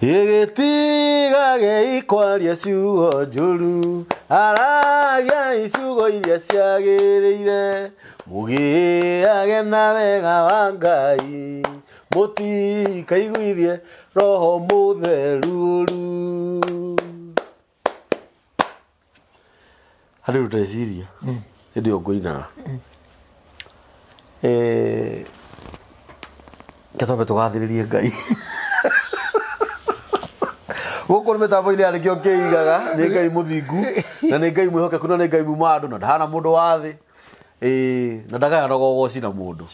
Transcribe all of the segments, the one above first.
Igitiga geikwaria ciugo njũru aragia iciugo iria ciagĩrĩire mũgĩage na wega wa Ngai mũtikaiguithie roho mũtheru ũru. Harĩ ndeciria hĩndĩ ĩyo ngũinaga Kethobe tũgathĩrĩrie Ngai gũkũ nĩ mĩtambo-inĩ ya nĩkĩo kĩigaga nĩ Ngai mũthingu na nĩ Ngai mwĩhokeku na nĩ Ngai muma andũ na ndahana mũndũ wa thĩ na ndagayanaga ũgoci na mũndũ.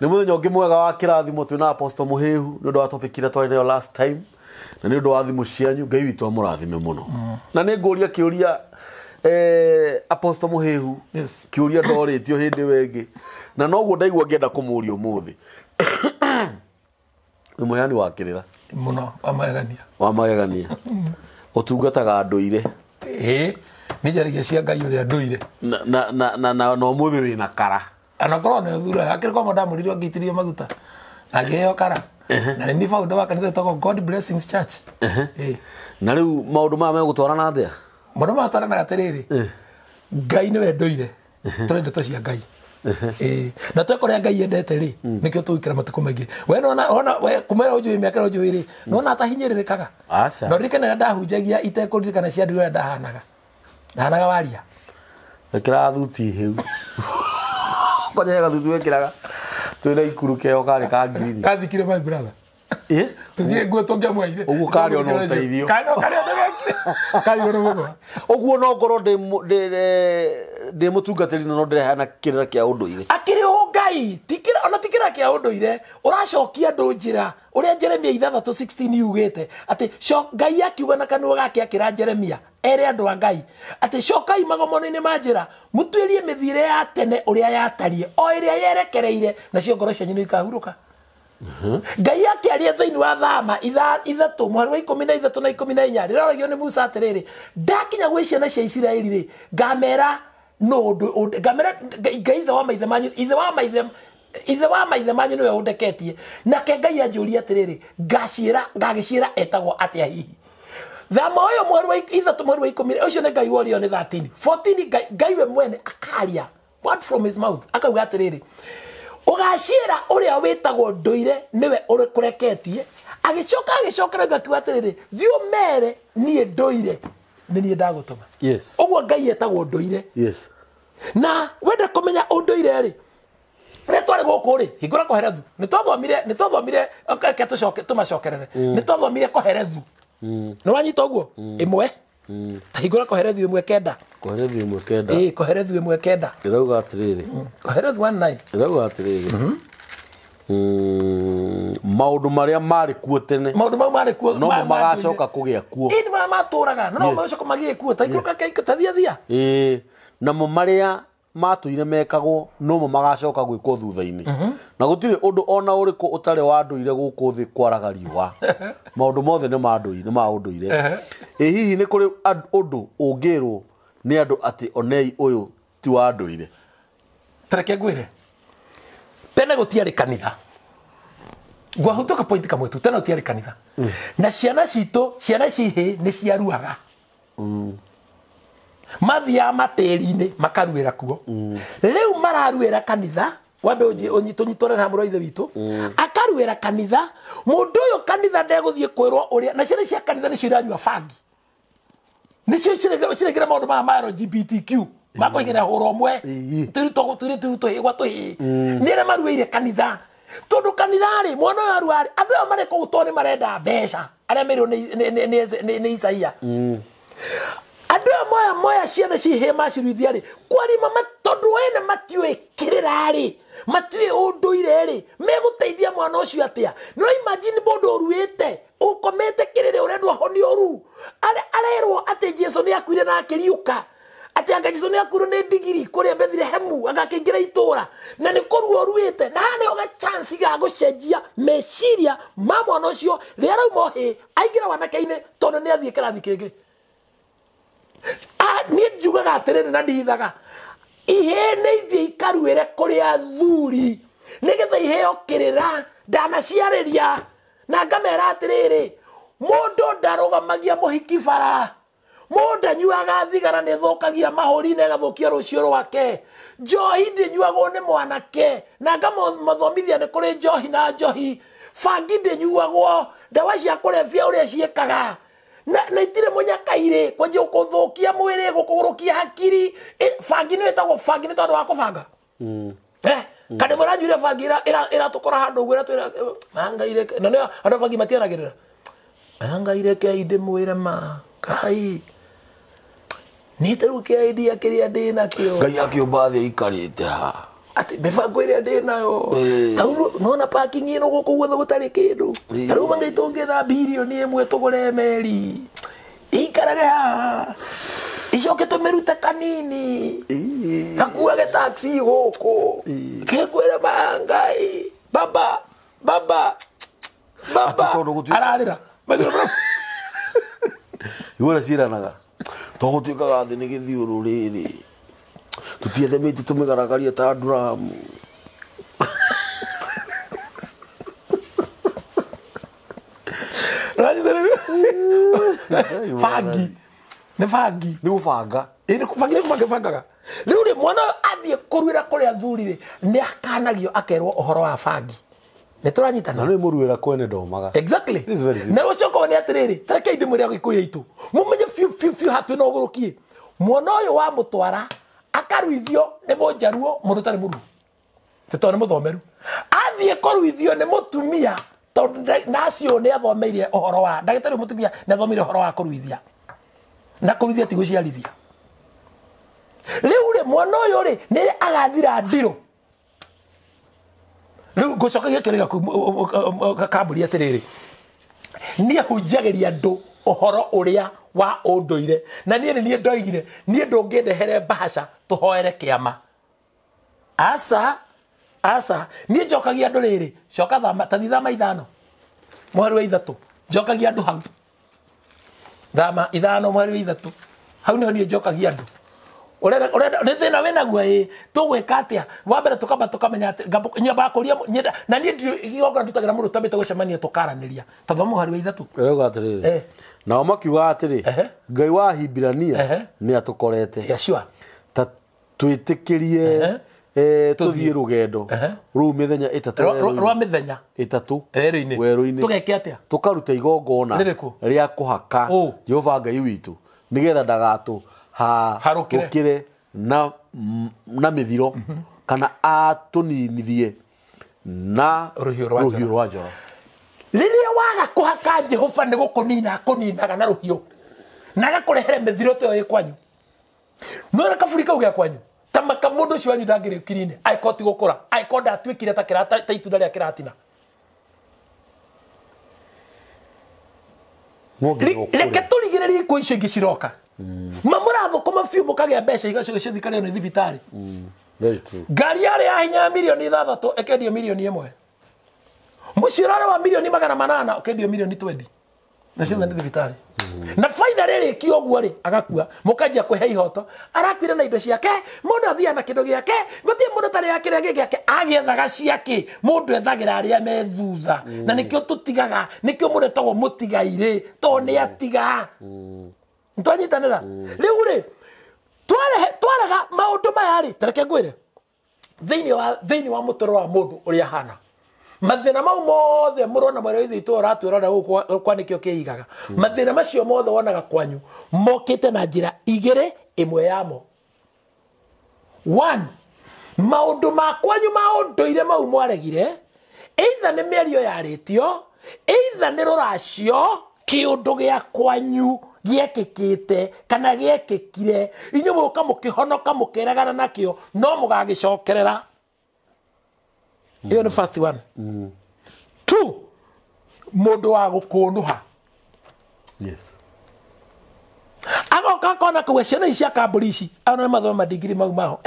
Nĩ mũthenya ũngĩ mwega wa kĩrathimo twĩna Apostle Mũhĩhu nĩ ũndũ wa topic ĩrĩa twarĩ nayo last time na nĩ ũndũ wa thimũ cianyu. Ngai witũ amũrathime mũno na nĩ ngũria kĩũria Apostle Mũhĩhu kĩũria ndorĩtio hĩndĩ wengĩ na noguo ndaigua ngĩenda kũmũũria ũmũthĩ. Wĩ mũheani wa kĩrĩra mũno wa magegania ũtungataga ndũire nĩ njaragia cia Ngai ũrĩa ndũire na ũmũthĩ wĩna kara anakorwo nĩ thura akĩrĩ kwa ndamũrirwo ngĩitĩrio maguta na ngĩheo kara na nĩ founder wa kanitha wĩtagwo God Blessings Church. Na rĩu maũndũ maya megũtwarana atĩa? Maũndũ maya matwaranaga atĩrĩrĩ, Ngai nĩwe ndũire tũrĩ ndeto cia Ngai na twekũrĩa Ngai endete rĩ nĩkĩo tũgĩkĩra matukũ maingĩ. We nona kũmera ũnjũĩ mĩaka ũnjũĩ rĩ nona atahinyĩrĩrĩkaga no ririkana ndahunjagia itekũririkana cia ndũire ndahanaga waria ĩkĩraga thuti hĩu konyega thuti wĩkĩraga twĩna ikuru keo karĩ ka ngirini gathikire my brother tuthiĩ nguo tũngĩamwaire ũguo karĩ ona ũteithio ũguo no ngorwo ndĩ mũtungatĩri no ndĩrehana kĩrĩra kĩa ũndũire akĩrĩ o Ngai ona ti kĩrĩra kĩa ũndũire ũracokia andũ njĩra ũrĩa Jeremia 3:16 yugĩte atĩ Ngai akiuga na kanua gake akĩra Jeremia ere andũ a Ngai atĩ cokai magomano-inĩ ma njĩra mũtuĩrie mĩthiĩre ya tene ũrĩa yatarie o ĩrĩa yerekereire nacio ngoro cianyu nĩ ikahurũka. Ngai akĩaria thĩinĩ wa Thama 3 mũhari wa 13 na 14 rĩroragio nĩ Musa atĩrĩrĩ ndakinya gwĩ ciana cia Isiraeli rĩ ngamera ngamera Ngai ithe wa maithe manyu ithe wa maithe manyu nĩwe ũndeketie nake Ngai anjũria atĩrĩrĩ ngagĩciĩra etagwo atĩa hihi. Thama ũyũ mweri wa 3 mweri wa 10 ũcio nĩ Ngai worio nĩ 14 Ngai we mwene akaria word from his mouth akauga atĩrĩrĩ ũgaciĩra ũrĩa wĩtagwo ndũire nĩwe ũrĩkũreketie agĩcokera ngakiuga atĩrĩrĩ thiĩ ũmere niĩ ndũire nĩ niĩ ndagũtũma. Ũguo Ngai etagwo ndũire na wenda kũmenya ũndũire rĩ rĩrĩa twarĩ gũkũ rĩ hingũra Koherethu nĩ twathomire tũmacokerere nĩ twathomire Koherethu nĩ wanyita ũguo ĩmwe ta hingũra Koherethu 1:9 Koherethu 1:9 ĩrauga atĩrĩrĩ Koherethu 1:9 ĩrauga atĩrĩrĩ maũndũ marĩa marĩ kuo tene maũndũ mau marĩ kuo no magacoka kũgĩa kuo nĩ matũraga no magacoka magĩe kuo ta ikũrũka tathia namo marĩa matũire mekagwo no magacoka gwĩkwo thutha-inĩ na gũtirĩ ũndũ ona ũrĩkũ ũtarĩ wa ndũire gũkũ thĩ kwaraga riũa maũndũ mothe nĩ ma ndũire nĩ ma ũndũire. Hihi nĩ kũrĩ ũndũ ũngĩrwo nĩ andũ atĩ onei ũyũ ti wa ndũire? Tareke ngwĩre tene gũtiarĩ kanitha ngwahutũka point kamwe tu tene gũtiarĩ kanitha na ciana citũ ciana cihĩ nĩ ciaruaga mathiaga matĩri-inĩ makaruĩra kuo rĩu mararuĩra kanitha wambe ũnyitũnyitũre na mũrũ ithe witũ akaruĩra kanitha mũndũ ũyũ kanitha ndegũthiĩ kwĩrwo ũrĩa na ciana cia kanitha nĩcio iranyua bangi nĩcio cirekĩra maũndũ maya ma LGBTQ makũigĩra hũra ũmwe tũhĩgwa tũhĩ nĩ arĩa maruĩire kanitha tondũ kanitha rĩ mwana ũyũ arũarĩ andũ aya marĩ kũu tondũ nĩ marenda mbeca arĩa merĩrwo nĩ Isaia andũ aya moya ciana cihĩ maciruithia rĩ kwarima tondũ ene matiũĩ kĩrĩra rĩ matiũĩ ũndũire rĩ megũteithia mwana ũcio atĩa. No imagine mũndũ ũruĩte ũkomete kĩrĩrĩ ũrendwo ahonio ũru arerwo atĩ Jesũ nĩ akuire na akĩriũka atĩ anga Jesũ nĩ akuire nĩ ndigiri kũrĩa Bethlehemu agakĩingĩra itũũra na nĩ kũrua ũruĩte na nĩo ga chance ga gũcenjia meciria ma mwana ũcio rĩrĩa rauma hĩ aingĩra wanake-inĩ tondũ nĩ athiĩ kĩrathi kĩngĩ. Niĩ njugaga atĩrĩrĩ na ndithaga ihĩ nĩ ithiĩ ikaruĩre kũrĩ athuri nĩgetha iheo kĩrĩra ndanaciarĩria na ngamera atiriri mundu ndarugamagia muhiki bara mundu anyuaga thigara ni thukagia mahuri na gathukia rucio rwake njohi ndinyuagwo ni mwanake na ngamathomithia ni kuri njohi na njohi bangi ndinyuagwo ndawa cia kurebia uria ciekaga na itire munyakaire kwanjia gukuthukia mwiri gukugurukia hakiri bangi ni etagwo bangi ni tondu wa kubanga kande muranyuire bangi ira tukora handu gwira twira mangaire na no andu bangi matianagirira mangaire ke inde mwire ma kai ni taru ke idea kiria ndina kio ngai akiumba thĩ ikarĩte ha ati mibango iria ndinayo tau nona parking ino guku guothe gutari kindu taru mangai tungetha bilioni imwe tugure meri ikarage ha icoke tumirute kanini gakuage taxi guku kegwire mangai baba ararira igũra ciĩranaga tũgũtuĩkaga thĩ nĩ gĩthiũrũ rĩrĩ tũtiethemĩti tũmĩgaragaria ta nduramu bangi nĩ bangi nĩ gũbanga bangi nĩ kũbangaga rĩu rĩ mwana athiĩ kũruĩra kũrĩa athuri rĩ nĩ akanagio akerwo ũhoro wa bangi nĩ tũranyitana na nĩ mũruĩra kwene ndomaga exactly na ũcoka nĩ atĩrĩrĩ tareke inde mwĩrĩ agĩkũyũ aitũ mũmenye biũ hatũ na ũgũrũkie mwana ũyũ wa mũtwara akaruithio nĩ mũnjaruo mũndũ ũtarĩ mũruo tondũ nĩ mũthomeru athiĩ kũruithio nĩ mũtumia tondũ nacio nĩ athomeire ũhoro wa ndagĩtarĩ mũtumia nĩ athomeire ũhoro wa kũruithia na kũruithia ti gũciarithia rĩu rĩ mwana ũyũ rĩ nĩ agathira ndirũ rĩu ngũcokagia kĩrĩa kambũri atĩrĩrĩ niĩ hunjagĩria andũ ũhoro ũrĩa wa ũndũire na niĩ ndoigire niĩ ndũngĩndehere mbahaca tũhoere kĩama aca niĩ njokagia andũ rĩrĩ coka tathi thama ithano mweri wa ithatũ njokagia andũ hau thama ithano mweri wa ithatũ hau niho niĩ njokagia andũ nĩ thĩna wĩnaguo tũgwĩka atĩa wa mbere tũkamenya nyambaga kũria na niĩ igongona ndutagĩra mũndũ twambĩte gũcemania tũkaranĩria tondũ mweri wa ithatũ rĩuga atĩrĩrĩ nao makiuga atĩrĩ ngai wa Hibirania nĩ atũkorete ta twĩtĩkĩrie tũthiĩ rũgendo rũu mĩthenya ĩtatũ werũ-inĩ tũgeke atĩa tũkaruta igongona rĩa kũhaka Jehova Ngai witũ nĩgetha ndagatũharũkĩre na mĩthiro kana atũninithie na rũhiũ rwa njora rĩrĩa waga kũhaka Jehova nĩ gũkũnina akũninaga na rũhiũ na agakũrehere mĩthiro ta ĩyo ĩ kwanyu nona kaburi kau gĩa kwanyu tamaka mũndũ ũcio wanyu ndangĩrĩkiri-inĩ angĩkorwo ti gũkũra angĩkorwo ndatuĩkire ta itunda rĩa kĩratina reke tũrigĩrĩrie ikuũ icio ingĩ ciroka mamũrathũkũma biũ mũkagĩa mbeca igacio thikarĩo nĩ thibitarĩ ngari yarĩ ya hinya milioni 6 ĩkendio milioni 1 mũciarare wa milioni 800 ũkendio milioni 20 na ciothe nĩ thibitarĩ na faida rĩrĩ kĩoguo rĩ agakua mũkanjia kwĩhe ihoto arakuire na indo ciake mũndũ athiaga na kĩndũ gĩake gũtirĩ mũndũ tarĩ ya kĩrĩa gĩake agĩethaga ciake mũndũ ethagĩra arĩa me thutha na nĩkĩo tũtigaga nĩkĩo mũndũ etagwo mũtigairĩ tondũ nĩ atiga nĩtwanyitanĩra rĩu rĩ twarega maũndũ maya rĩ tareke ngwĩre thĩinĩ wa mũtũũrĩre wa mũndũ ũrĩa ahana mathĩna mau mothe mũrona mwĩrĩ wa ithe itũ ũratwĩrora gũkũ kwa nĩkĩo kĩigaga mathĩna macio mothe wonaga kwanyu mokĩte na njĩra igĩrĩ ĩmwe yamo 1 maũndũ ma kwanyu ma ũndũire mau mwaregire either nĩ mĩario yarĩtio either nĩ rũracio kĩũndũ gĩa kwanyu gĩekĩkĩte kana gĩekĩkire inyuĩ mũka mũkĩhonoka mũkĩregana nakĩo no mũgagĩcokerera iyo nĩ first one 2 mũndũ wa gũkũnũha agoka akona kũgwe ciana ici cia kambũri ici ona nĩ mathoma madigiri mau maho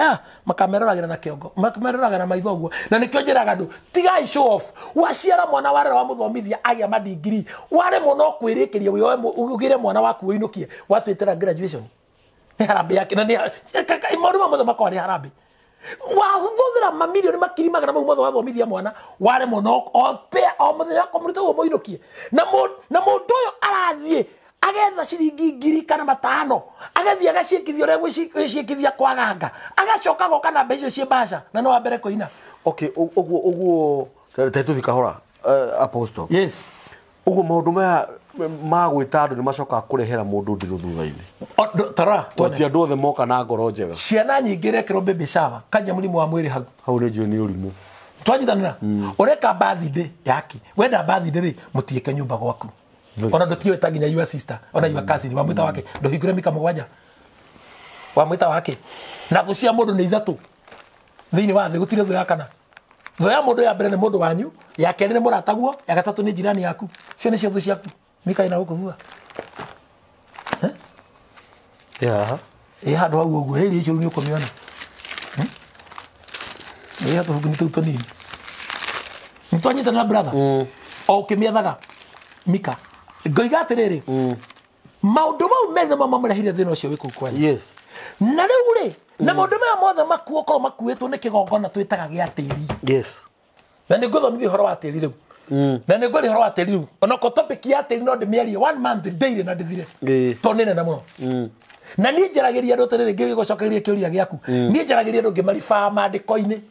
makameroragĩra na kĩongo makameroragĩra na maitho ũguo na nĩkĩo njĩraga andũ tigai show off waciara mwana warera wa mũthomithia agĩa madigiri waremwo no kwĩrĩkĩria ũgĩre mwana waku wĩinũkie watwĩtĩra graduation nĩ harambĩ yake na maũndũ mamothe makorwo nĩ harambĩ wahũthĩra mamilioni makiri magana mau mothe wathomithia mwana waremwo no pea o muthenya komurite wo moirokie na mundu uyo arathie agetha ciringi 2,500 agathie agaciikithia ore gwiciikithia kwaganga agacoka goka na mbeca cie basha na no ambere koina. Okay, uguo tetu thikahora apostle. Yes. Uguo maundu maya magwita andu ni macoka kurehera mundu ndiru thutha-ini. Tara twati andu othe moka na ngoro njega. Ciana nyingi rekero baby shower kanya mulimu wa mwiri hau ni njui ni urimu twanyitanira ureka birthday yake wenda birthday ri mutiike nyumba gwaku ona ndotiwe taginya your sister ona your cousin wa mwita wake ndohingure mika mugwanja wa mwita wake na thu cia mundu ni ithatu thiini wa thi gutire thu ya kana thu ya mundu ya mbere ni mundu wanyu ya keri ni murataguo ya gatatu ni jirani yaku cio ni cio thu ciaku mika ina guku thua handu hau uguo heri icio ni ukomiona hatu huguni tu toni mtonyita na brother o kimiathaga mika ngoiga atiriri maundu mau mena mama murehire thina ucio wiku kwanya. Yes. Na riu ri na maundu maya mothe makuo korwo makuitwo ni kigongona twitaga gia tiri. Yes. Na ni guthomithia horo wa tiri riu na ni ngwiri horo wa tiri riu ona ko topic ya tiri no ndimiarie 1 month daily na ndithire tonene na muno na ni njaragiria andu tiriri ngigocokeria kiuria giaku ni njaragiria andu ngimariba mandiko-ini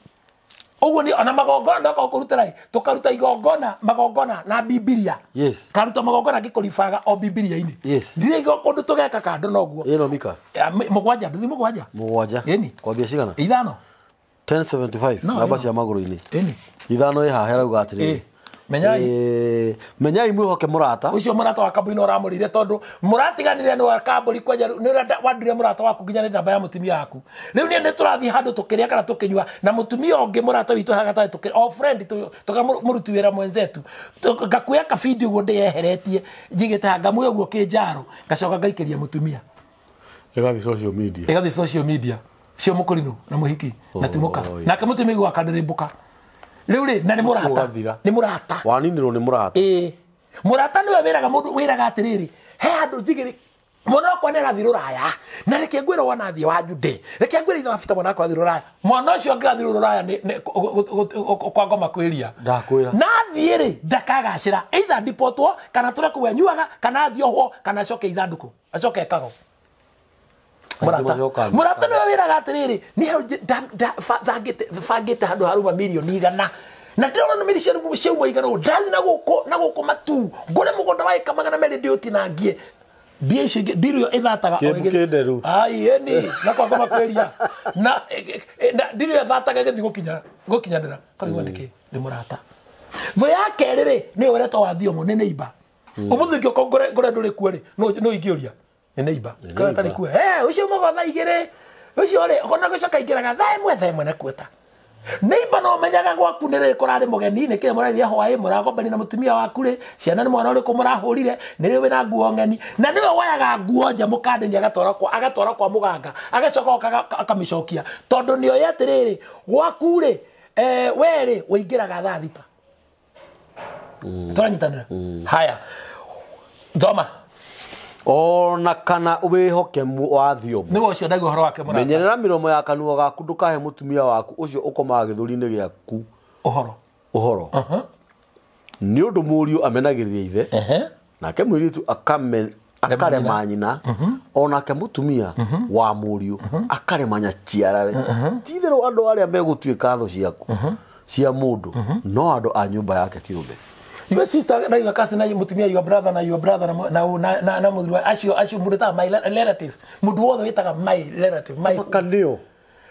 uguo ni ona magongona ndako kurutira tukaruta igongona magongona na bibilia. Yes. Karuta magongona ngikuribaga o bibilia-ini. Yes. Ndire kundu tugeka kando noguo ino mika mugwanja nduthi mugwanja eni kwambia cigana 5 1075 namba cia maguru-ini eni 5 iha herauga atiri menyai mwihoke murata ucio murata wa kabui no ramurire tondu muratiganire ni wa kaburi kwanja ni wandire murata waku nginya ni namba ya mutumia waku riu ni turathi handu tukiria kana tukinywa na mutumia ungi murata witu hagata tukiria o friend tukamuruti wira mwenzetu ngakuya ka video guo ndiyeheretie njigite hangamu uguo kinjaro ngacoka ngaikeria mutumia igathi social media cio mukurino na muhiki na timuka na kamutumia gwa kandirimbuka riu ri na ni murata waninirwo ni murata murata niwe wiraga mundu wiraga atiriri he andu njigiri mwana wakwa ni arathi ruraya na reke ngwira wona thie wa jude reke ngwira ithe wabita mwana wakwa athi ruraya mwana ucio angiathi ruraya kwa ngoma kwiria ndakwira na thie ri ndakagacira either ndipotwo kana tureke we nyuaga kana thiohwo kana acoke ithanduku acoke ekago murata niwe wiraga atiriri ni bangite handu haruma milioni 100 na ndona no milioni cia igana ndathi na guko matu ngure mugonda wa ikamagana meri ndiotinangie bia icio ndirio ithataga kinderu ai eni na kwa ngoma kweria na ndirio ithataga githi gukinyandira kali wandike ni murata tho ya keriri ni ureto wa thiomo ni neighbor umuthikio ngore nduri kuori no ingioria ni neighbor kana tari kuo ucio mogotha igire ucio ri ona gucoka ingiraga tha imwe na kuota neighbor no menyaga gwaku ni ri kurari mugeni ni kire muraria hwae muragombani na mutumia waku ri ciana ni mwana uri kumurahurire ni ri wina nguo ngeni na niwe wayaga nguo nja mukandeni agatwara kwa muganga agacoka akamicokia tondu ni oya atiriri gwaku ri weri uingiraga tha thita turanyitanira haya thoma ona kana wihoke wa thiomo ni wocio ndagwo horo wake murata menyerera miromo ya kanua gaku ndukahe mutumia waku ucio ukomaga githuri-ini giaku uhoro ni undu muriu amenagiriria ithe nake mwiritu akarema nyina onake mutumia wa muriu akarema nyaciarawe tithero andu aria megutuika tho ciaku cia mundu no andu a nyumba yake kiumbe. Your sister na your cousin na mutumia your brother na mudru asio mudeta my relative mudu wothe witaga my relative my kandio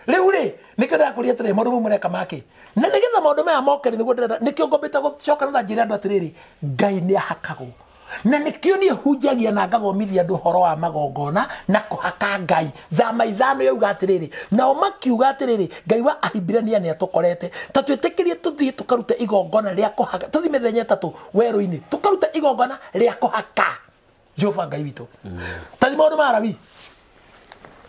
riu ri nikenda kuria tire mundu mumureka make na nigetha maundu maya mokere niguo ndirenda nikio ngombita gucoka na njira andu atiriri Ngai ni ahakago na nikio ni hunjagia na ngathomithia andu horo wa magongona na kuhaka Ngai thama ithano yauga atiriri nao makiuga atiriri Ngai wa ahibirania ni atukorete ta twitikirie tuthie tukarute igongona ria kuhaka tuthi mithenya 3 weru-ini tukarute igongona ria kuhaka Jehova Ngai witu tani maundu marawi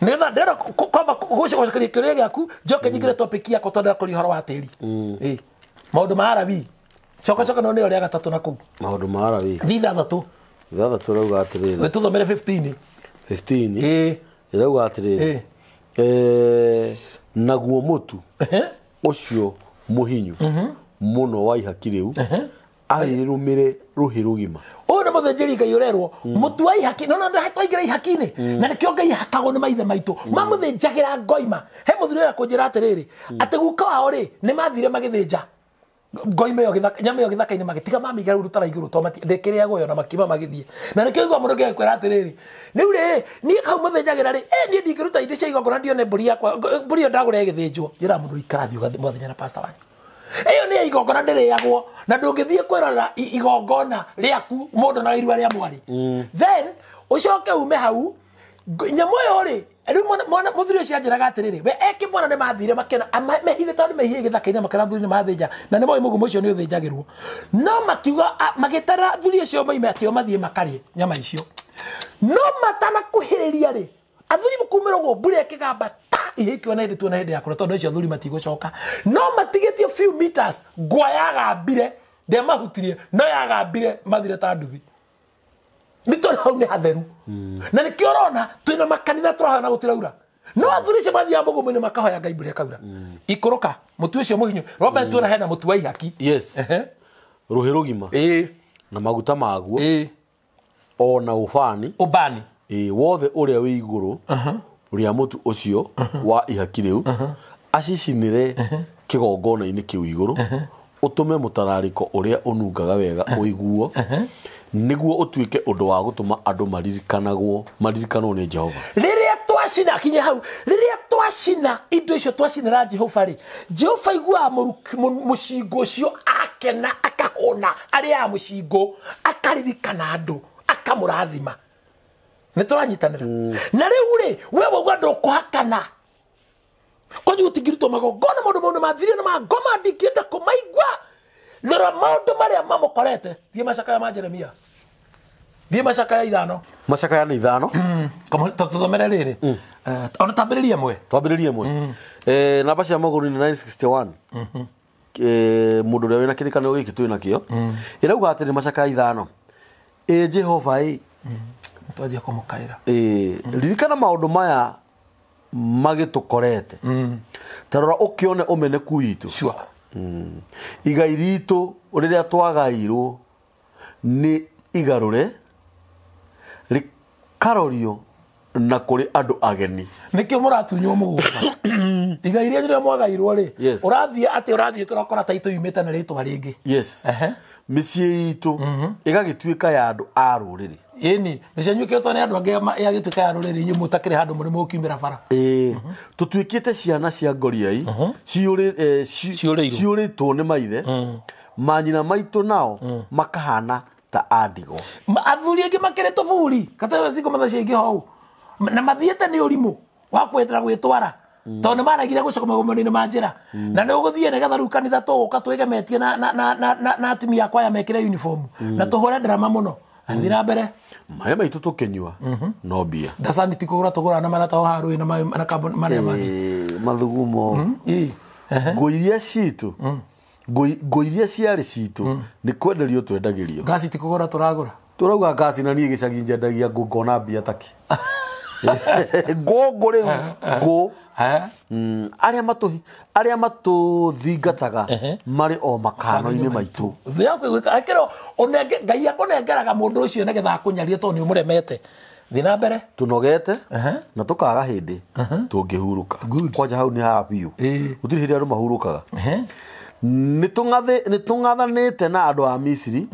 nitha ndera kwamba gucokeria kiuria giaku njoke nyingire topic yako tondu kuri horo wa tiri maundu marawi coka no ni ria gatatu na ku maundu marawi thithatu rauga atiriri we tuthomere 15 rauga atiriri naguo mutu ucio muhinyu muno wa ihaki riu airumire ruhi rugima ona muthenjeri ngai urerwo mutuai haki no nda twaingira ihaki-ini na nikio ngai hakago ni maithe maitu mamuthenjagira ngoima he muthurira kunjira atiriri ati guka wao ri ni mathire magithenja ngoima yo githaka nyama yo githaka-ini magitiga mamigira rutara iguru to matikiriaga yo na makima magithie na nikio igwa mundu ngai kwera atiriri riu ri ni kau muthenjagira ri ni ndingiruta inde cia igongona ndione mburi yakwa mburi ndagura igithĩnjwo njira mundu ikarathi ugathenya na pastor wanyu iyo ni igongona ndiriagwo na ndungithie kwirora igongona riaku mundu na irua ria mwari then ucoke ume hau nyamu yo ri riu mwana muthuri ucio anjiraga atiriri we eki mwana ni mathire makena mehithe tondu mehie githaka-ini makena thuri ni mathinja na ni moi mugumu ucio ni uthinjagirwo no makiuga magitara thuri ucio moime atio mathie makarie nyama icio no matana kuhiriria ri athuri mukumirwo mbura ikigamba ihikio na hindi tuona hindi yakura tondu icio athuri matigucoka no matigetie few meters ngwa yagambire ndemahutirie no yagambire mathire ta nduthi ni tondu hau ni hatheru na nikio urona twina makanitha turahana gutiraura no athuri icio mathia mugumu-ini makahoya ngai mbura ikaura ikuruka mutu ucio muhinyu Robert tuona hena mutu wa ihaki yes ruhi rugima na maguta maguo ona ubani wothe uria wi iguru ria mutu ucio wa ihaki riu acicinire kigongona-ini kiu iguru utume mutarariko uria unungaga wega uiguo niguo utuike undu wa gutuma andu maririkanwo ni Jehova riria twacina kinye hau riria twacina indo icio twacinira Jehova ri Jehova igua mucingo ucio akena akahona aria mucingo akaririkana andu akamurathima nituranyitanira na riu ri wewe gwando kuhakana konyu utigirito magongona mundu mathire na magoma ndingienda kumaigwa lora maundu maria mamukorete thie macaka ya Jeremia thie macaka ya 5 macaka ya 5 kama tuthomere riri ona tambiririe mwe namba cia maguru ni 961 mundu ria wina kirikanio giki twina kio irauga atiri macaka ya 5 Jehova twajia kumukaira ririkana maundu maya magitukorete tarora ukione umeneku witu sure igai ritu riria twagairwo ni igarure rikarorio na kuri andu ageni nikio muratunywo mugunda igai riria mwagairwo ri urathie kirokora taito yumite na ritwa ringi yes micii itu igagituika ya andu a ruriri ini nicenyuketwo ni andu angi yagituika ya ruriri nyu mutakire handu muri mukimira bara tutuikite ciana cia ngoriai ciuritwo ni maithe manyina maitu nao makahana ta andigo athuri angi makiretwo buri katawe cingo mathaci ingi hau na mathiete ni urimu wa kwetera gwitwara tondu maragira gucoka magomani-ini ma njira na ni uguthie nigetha riu kanitha tuguka twigemetie na atumia akwa ya mekire uniform na tuhore drama muno athira mbere maĩ maitu tukinyua no mbia dasani tikugura tugura na marata o haru na na carbon maria mangi mathugumo ngoiria citu ngoiria ciari citu ni kwenderio twendagirio gasi tikugura turagura turauga gasi na nie gicagi njendagia ngona mbia taki ngogo riu ngo aria matuthingataga mari o makano-ini maitu thia kwigwika akiro onenge ngai akunengeraga mundu ucio nigetha akunyarie tondu ni umuremete thina mbere tunogete na tukaga hindi tungihuruka kwanja hau ni happy utiri hindi andu mahurukaga nitung'athanite na andu a Misiri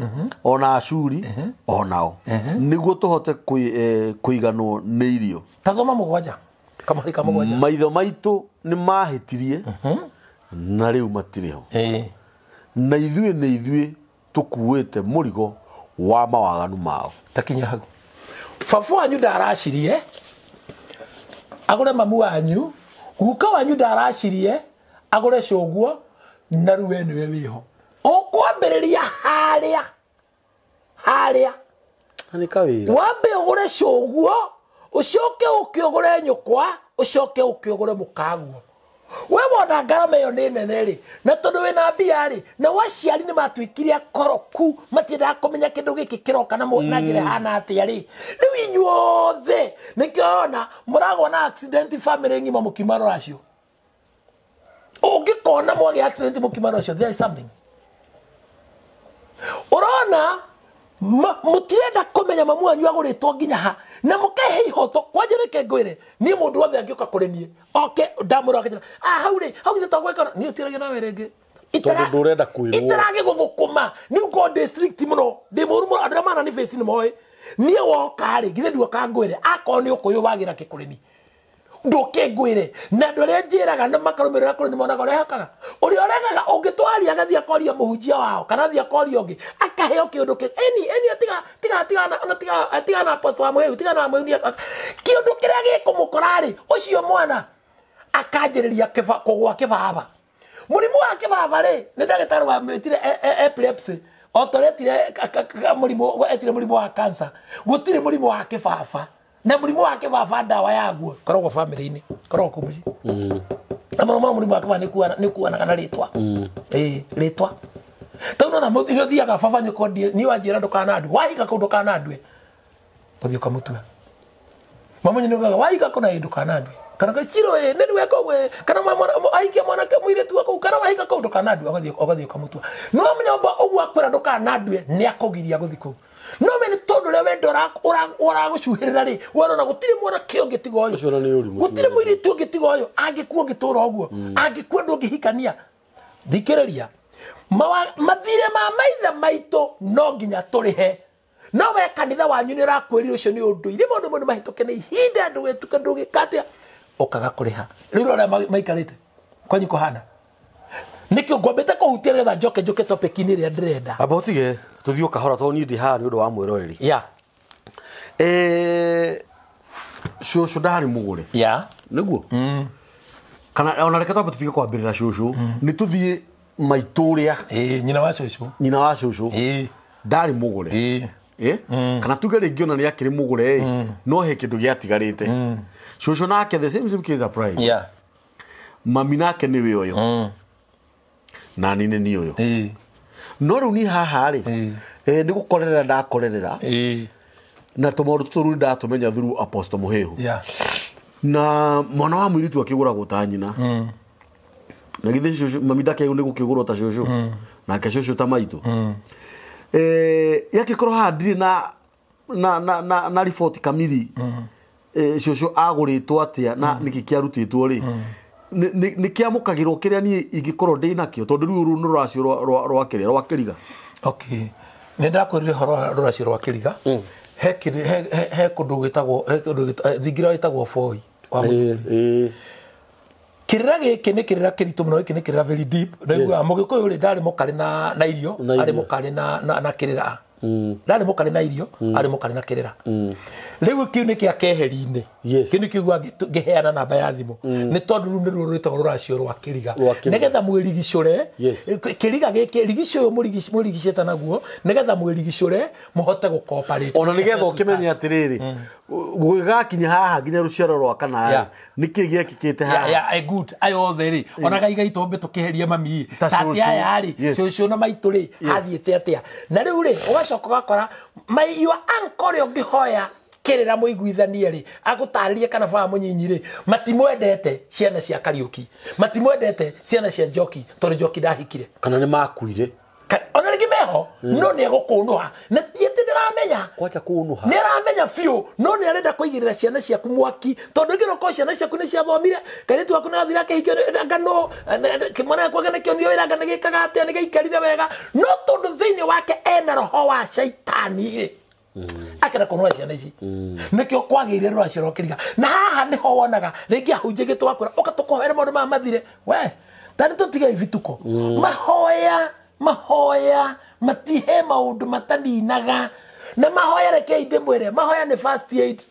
ona Ashuri onao niguo tuhote kuiganwo ni irio tathoma mugwanja kamarika mugwanja maitho maitu ni mahitirie na riu matiriho na ithuĩ tukuite murigo wa mawaganu mao takinya hau fafu wanyu ndaracirie agure mamu wanyu guka wanyu ndaracirie agure coguo na ruwe niwe wiho ukwambiriria haria ni kawira wambe ugure coguo ucoke ukiogore nyukwa ucoke ukiogore mukaguo we wona ngarama iyo ni nene ri na tondu wina mbia ri na waciari ni matwikire akoroku matiendaga kumenya kindu giki kiroka na njira hana atia ri riu inyuothe nikiona muragwa na accident family ngima mukimaro racio ungikona mwage accident mukimaro racio there is something na mutirenda kumenya mamu wanyu aguritwo nginya ha na mukehe ihoto kwanje reke ngwire nie mundu wothe angioka kuri nie oke ndamura akira hau githe togweka nie utiragia nawe renge tondu ndurenda kwirwo itarage guthukuma ni uko district muno ndi muru andra mana ni face ni moy nie woka ri githe nduoka ngwire akoni ni ukuyu wagira kikureni ndoke ngwire na ndore njiraga na makarumirira kuri ni mona gore hakaga uri oregaga ungitwaria gathi akoria muhunjia wao kana thi akoria ungi akaheo kiundu ki eni tiga na apostle wa mwehu tiga na mwehu kiundu kiria gikumukorari ucio mwana akanjiriria kugwa kibaba murimu wa kibaba ri ni ndagitari wa mwitire epilepsy otoretire murimu etire murimu wa cancer gutire murimu wa kibaba na murimu wa kibaba dawa yaguo korogwo family ini korogwo kumuci na murimu wa kibaba ni kuana kana ritwa ritwa tauna na muthiro thiaga baba nyuko ni wanjira ndukana andu wahika kundu kana andu kuthio kamutua mama nyino gaga wahika kuna indu kana andu kana gachiro neni weko we kana mama aikia mwana ke mwire tu ko kana wahika kundu kana andu agathio kamutua no menya ba ogwa kwera ndukana andu ni akogiria guthiko no meni tondu le wendora ora gucuhirira ri wona gutire mwana kio gitigo yo gutire mwire tu gitigo yo angikuo gitura oguo angikuo ndungihikania thikiriria mathire ma maitha maito no nginya turihe no we kanitha wanyu ni rakwirira ucio ni undu ire mundu mundu mahituke ni hinda ndu wetuka ndugikatia okaga kuriha riu ora maikarite kwanyu kuhana nikio ngombete kuhutia tha njoke topic ini ria ndirenda abotige tuthio kahora to ni ndi ha ni undu wa mwiroreri shushu ndari mugure niguo kana ona reke twambe tufike kwambirira shushu ni tuthie maituria nyina wa shushu ndari mugure kana tuge ringi ona ni akiri mugure no he kindu giatigarite shushu nake the same case surprise mami nake ni we uyo na nini ni uyo no ru ni haha ri ni gukorerera ndakorerera na tumaundu turu ndatumenya through apostle muhehu na mwana wa mwiritu akigura guta nyina na githe shushu mami ndake ni gukigura ta shushu na ke shushu ta maitu yakikoro handiri na report kamili shushu aguritwo atia na niki kiarutitwo ri ni kiamukagirwo kiria ni ingikoro ndi nakio tondu riu ru ruracio rwa kiriga ni ndakwirire horo ruracio rwa kiriga he kundu gwitagwo thingira witagwo foi kirira giki ni kirira kiritu muno giki ni kirira very deep na igua mugikuyu ri ndari mukari na irio ari mukari na kirira ndari mukari na irio ari mukari na kirira riu kiu ni kia keheri-ini kini kiugwa ngiheana namba ya thimu ni tondu ru ni rurito ruracio rwa kiriga nigetha mwirigicure kiriga giki rigicio murigicete naguo nigetha mwirigicure muhote gucooperate ona nigetha ukimenya atiriri gugakinya haha nginya ruciaro rwa kana niki giekikite haha good ayo theri ona gaiga itombe tukiheria mami tati aya ri cio na maituri athiete atia na riu ri ugacoka gakora mai your uncle ngihoya kirira muiguithanie ri agutaririe kana baba munyinyiri ri matimwendete ciana cia Kariuki matimwendete ciana cia Njoki tondu Njoki ndahikire kana ni makuire ona rigi meho no ni egukunuha na tiete ndiramenya kwacha kunuha ni aramenya fiu no ni arenda kuigirira ciana cia kumwaki tondu ngiro ko ciana cia kune cia thomire karitu aku na thira kehikio ngano kimwana kwa gane kio ni wira ngane gikaga atia ni gaikarire wega no tondu thiini wake ena roho wa shaitani ri akira kunwa ciana ici nikio kwagirire rwacio rokiriga na haha niho wonaga ringi ahunje gitwakura ukatukohera maundu ma mathire we tani tutiga ivituko mahoya matihe maundu mataninaga na mahoya reke inde mwere mahoya ni first aid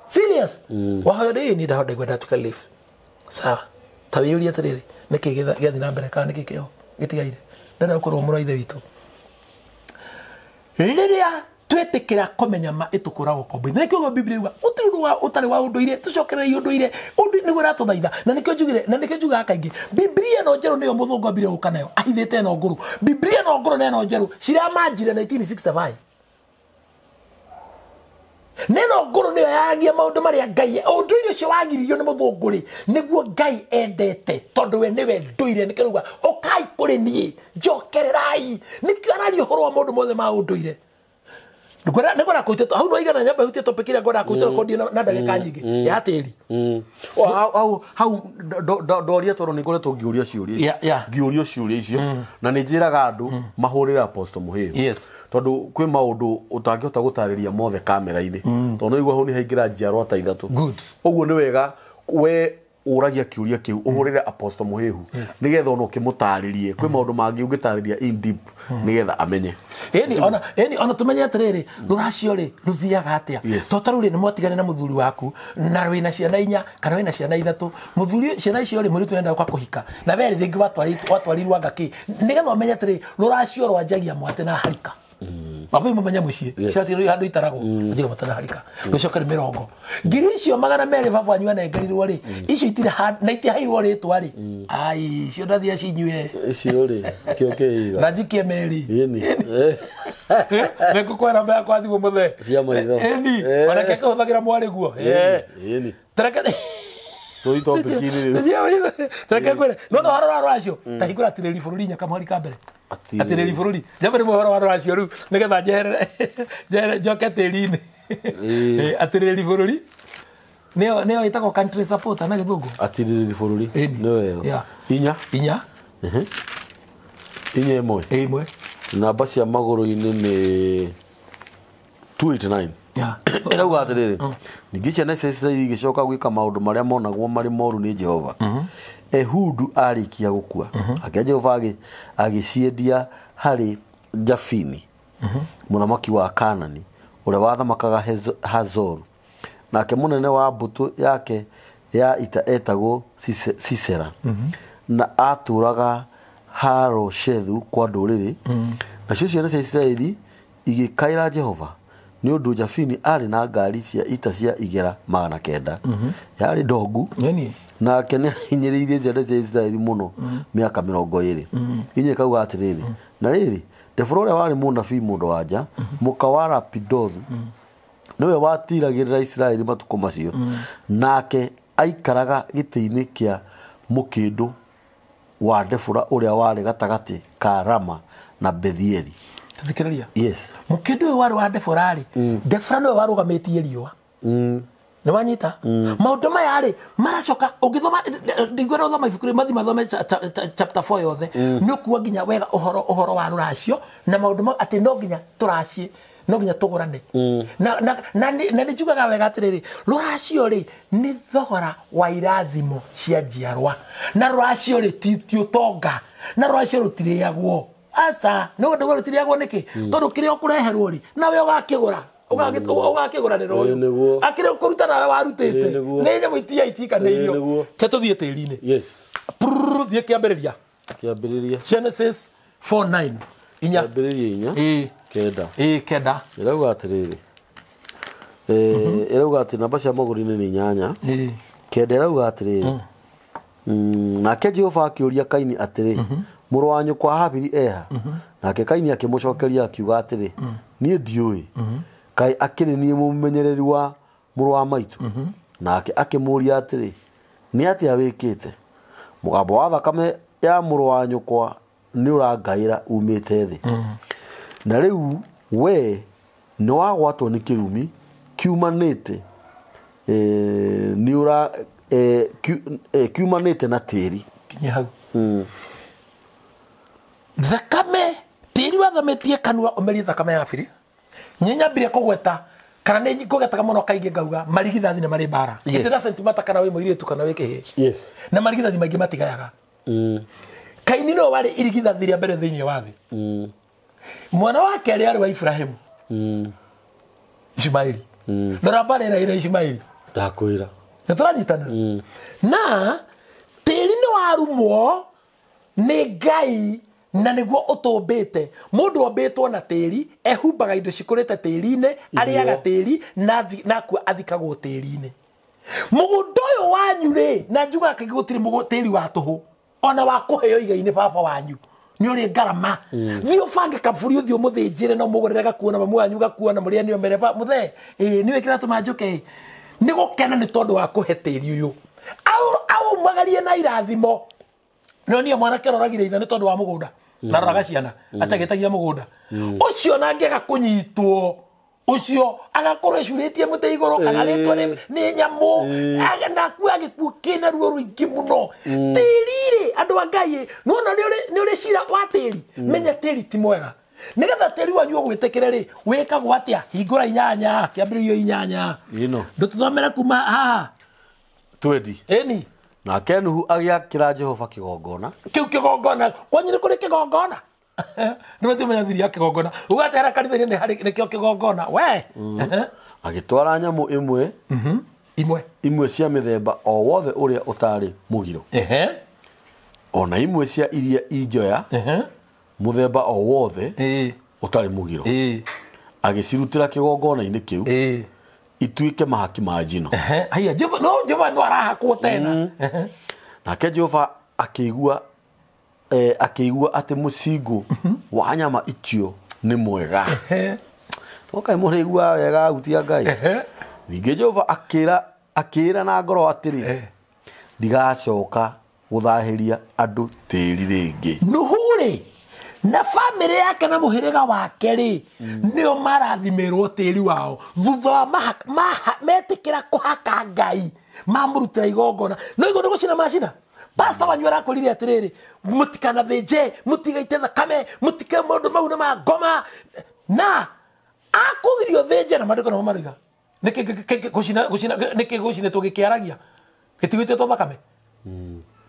serious wahoya ni ndahoda gwenda tukalive sawa tawiyuri atiriri niki githi na mbere kana niki kio gitigaire ndana ukorwo muraithe witu riria twetikira komenya ma itukurago kombo nikio Biblia iwa utiruwa utari wa unduire tucokerere unduire undu ni gura tuthaitha na nikio njugire na nikio njuga kaingi Biblia no njeru niyo muthungu ambire ukanayo ahithite no nguru Biblia no nguru no njeru ciria manjire 1965 neno nguru niyo yagia maundu maria Ngai unduire ucio wagiririo ni muthungu ri niguo Ngai endete tondu we niwe nduire nikiruga ukai kuri nie njokererai nikio arario horo mundu mothe ma unduire ngora kuitete hau no igana nyamba hutie topic ira ngora kuitete kodi na ndagika nyingi ya tiri hau doria toro ni ngoretwo ngiuria ciuria ngiuria ciuria icio na ni njiraga andu mahurira Apostle Muhiu tondu kwi maundu utangihota gutariria mothe kamera-ini tondu igua hu ni haingira njiarwa ta ithatu uguo ni wega we uragia kiuria kiu uhurire Apostle Muhiu nigetha ono kimutaririe kwi maundu mangi ungitariria in deep nigetha amenye ona tumenye atiriri ruracio ri ruthiaga atia to taruri ni mwatigane na muthuri waku na wina ciana inya kana wina ciana ithatu muthuri ciana icio ri muri twenda kwa kuhika na weri thingi watwarirwa ngaki nigetha umenye atiriri ruracio rwanjagia mwate na harika Babu mumenya mucie ciatiro handu itarago njiga matana harika gucokera mirongo ngiri icio magana meri baba wanyu anengerirwo ri icio itire na itihairwo ritwa ri ai cio ndathia cinyue icio ri kio kiiga na jikie meri yeni nekukwera mbea kwa thimu muthe cia maitho eni ona keke huthagira mwari guo yeni tereka toi topikini tereka kwere no harora rwacio tahigura tireri bururi nya kamari ka mbere atireri bururi jambe mo horo rwacio ru nigetha jere joke tiri-ini atireri bururi neo itako country supporter na githungu atireri bururi neo inya imwe namba cia maguru-ini ni 289 erauga atiriri ningi ciana Israeli igicoka gwika maundu maria monagwo mari moru ni Jehova Ehudu arikia gukua akia Jehova agiciendia hari Jafini muthamaki wa Kanani uria wathamakaga Hazoru nake munene wa mbutu yake ya ita etagwo Sisera na aturaga Haroshethu kwa nduriri nacio ciana cia Israeli igikaira Jehova ni undu Jafini ari na ngari cia ita cia igera 900 yari ndogu na kene hinyiririe ciana cia Israeli muno miaka 20 inye kauga atiriri na riri Deforo uria wari munabii mundu wanja mukawara Pidothu niwe watiragirira Israeli matuko macio nake aikaraga giti-ini kia mukindu wa Defora uria wari gatagati ka Rama na Bethieli thikiriria mukindu wari wa Defora ri Defora no warugametie riwa ni wanyita maundu maya ri maracoka ungithoma ndingwera uthoma ibukuri mathi mathome chapter 4 yothe ni kuwa nginya wega uhoro wa ruracio na maundu ma ati no nginya turacie no nginya tugurane na ni jugaga wega atiriri ruracio ri ni thogora wa irathimo cia njiarwa na ruracio ri ti utonga na ruracio rutiriagwo asa no ndu rutiriagwo niki tondu kirio kureherwo ri nawe ugakigura ugakigura ni royo akire kuruta nawe warutite ni nyamu itia itika ni irio ke tuthie tiri-ini thie kiambiriria Genesis 4:9 inya kenda irauga atiriri irauga ati namba cia maguru-ini ni 8 kenda irauga atiriri nake Jehova akiuria Kaini atiri muru wa nyukwa Habili eha nake Kaini akimucokeria akiuga atiri nie ndiui kai akiri nie mumenyereri wa muru wa maitu nake akimuria atiri ni ati awikite mugambo wa thakame ya muru wa nyukwa ni urangaira umite thi na riu we ni wagwatwo ni kirumi kiumanite ni ura kiumanite na tiri kinya hau thakame tiri wathametie kanua umeri thakame ya biri nyinyambire kugweta kana ni kugetaga muno kaingi ngauga marigithathi ne mari bara itira sentimata kana we muiritu kana we kihi na marigithathi maingi matigayaga Kaini no wari irigithathi ria mbere thiini wa thi mwana wake ari wa Ibrahimu Ishmaeli ndarabare ira Ishmaeli ndakwira nataranyitana na tiri ni warumwo ni Ngai na niguo utumbite mundu ombitwo na tiri ehumbaga indo cikurite tiri-ini ariaga tiri na ku athikagwo tiri-ini mugundo uyu wanyu ri na njuga akigutiri mugutiri wa tuhu ona wa kuheo igai-ini baba wanyu ni uri ngarama thio bange kaburi uthio muthinjire no mugurire gakuona mamu wanyu gakuona muria ni omere ba muthe ni wikira tumanjuke ni gukena ni tondu wa kuhe tiri uyu au magarie na irathimo no niä mwanake roragire ithe nä tondå wa må gå nda na roraga ciana atagätagia må gå nda å cio nangäga kå nyitwo å cio agakorwo ecurä tie må tä igå rå kana rä two nä nyamå naku agä kuo kä na ruo rå ingä må no tä andå a ngai nona nä å rä cira wa tä ri menya tä ri ti mwega nä getha tä ri wanyu å gwä tä kä re rä wä kagwo atä a hingå ra inyanya kä ambä rä rio inyanya ndå tå thomera kuma haha twendi eni nake Nuhu agĩakĩra Jehova kĩgongona kĩu kĩgongona kwanyu nĩ kũrĩ kĩgongona nĩ matimenya thiri ya kĩgongona ũgatehera kanitha-inĩ nĩkĩo kĩgongona we agĩtwara nyamũ imwe cia mĩthemba o wothe ũrĩa ũtarĩ mũgiro ona imwe cia iria injoya mũthemba o wothe ũtarĩ mũgiro agĩcirutĩra kĩgongona-inĩ kĩu ituĩke mahaki ma njino haya Jehova no arahakwo tena nake Jehova akĩigua atĩ mũcingo wa nyama icio nĩ mwega okaĩ mũrĩigua wega aruti a Ngai ningĩ Jehova akĩĩra na ngoro atĩrĩ ndigacoka gũthahĩria andũ tĩĩri rĩngĩ Nuhu-rĩ na family yake na muhirega wake ri nio marathimirwo tiri wao thutha wa metikira kuhaka Ngai mamurutira igongona no igondo gucina macina pastor wanyu arakorire atiriri mutikana thije mutigaite thakame mutike mundu mau na magoma na akugirio thije na mandiko na mariga niki gucina tugikiaragia gitigite to thakame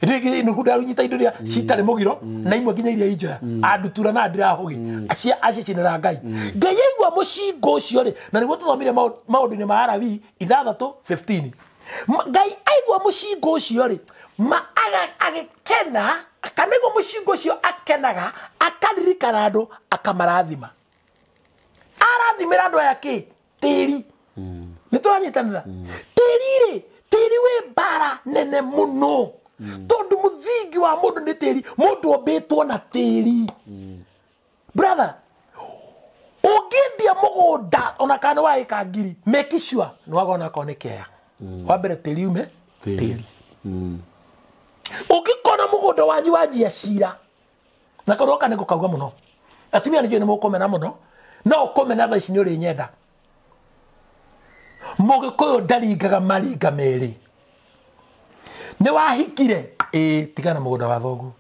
Rigi Nuhu ndarunyita indo ria citare mugiro na imwe nginya iria injoya andutura na ndira hogi acicinira Ngai Ngai aigua mucingo ucio ri na niguo tuthomire maundu-ini ma Arawi 6:15 Ngai aigua mucingo ucio ri agikena akanigua mucingo ucio akenaga akaririkana andu akamarathima arathimira andu aya ki tiri nituranyitanira tiri we bara nene muno tondu muthingi wa mundu ni tiri mundu ombitwo na tiri brother ugiendia mugunda ona kana wa ika ngiri make sure ni wagona konekea wa mbere tiri ume tiri ugikona mugunda wanyu wanjia cira na kana kana gukauga muno atumia ni jone mukomena muno no ukomena tha ici ni uri nyenda mugikuyu ndaringaga maringa meri ni wahikire tigana mugunda wa thogu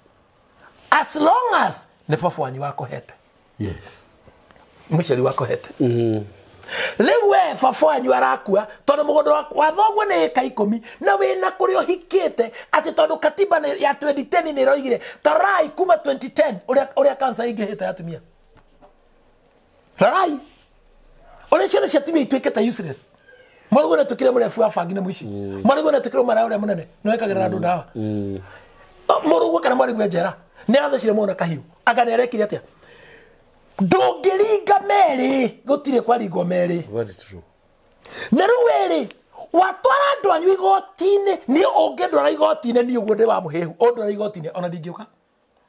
as long as ne baba wanyu wakohete muciari wakohete riu we baba wanyu arakua tondu mugunda wa thogu ni eka 10 na wina kuria uhikite ati tondu katiba ya 2010 ni roigire tarai kuma 2010 uria kansa ingihita atumia tarai uria ciana cia atumia ituikite useless Mwarugo na tukire muri afu afangi na mwishi. Mwarugo na tukire mara ure munene. No ekagira andu ndawa. Mwarugo kana mwarugo njera. Ni athacire mwana kahiu. Akanerekire atia. Ndungiringa meri gutire kwaringwo meri. Very true. Na ruweri watwara andu anyu igotine ni ungindwara igotine ni uguo ndi wa muhehu. Ondwara igotine ona ndingiuka.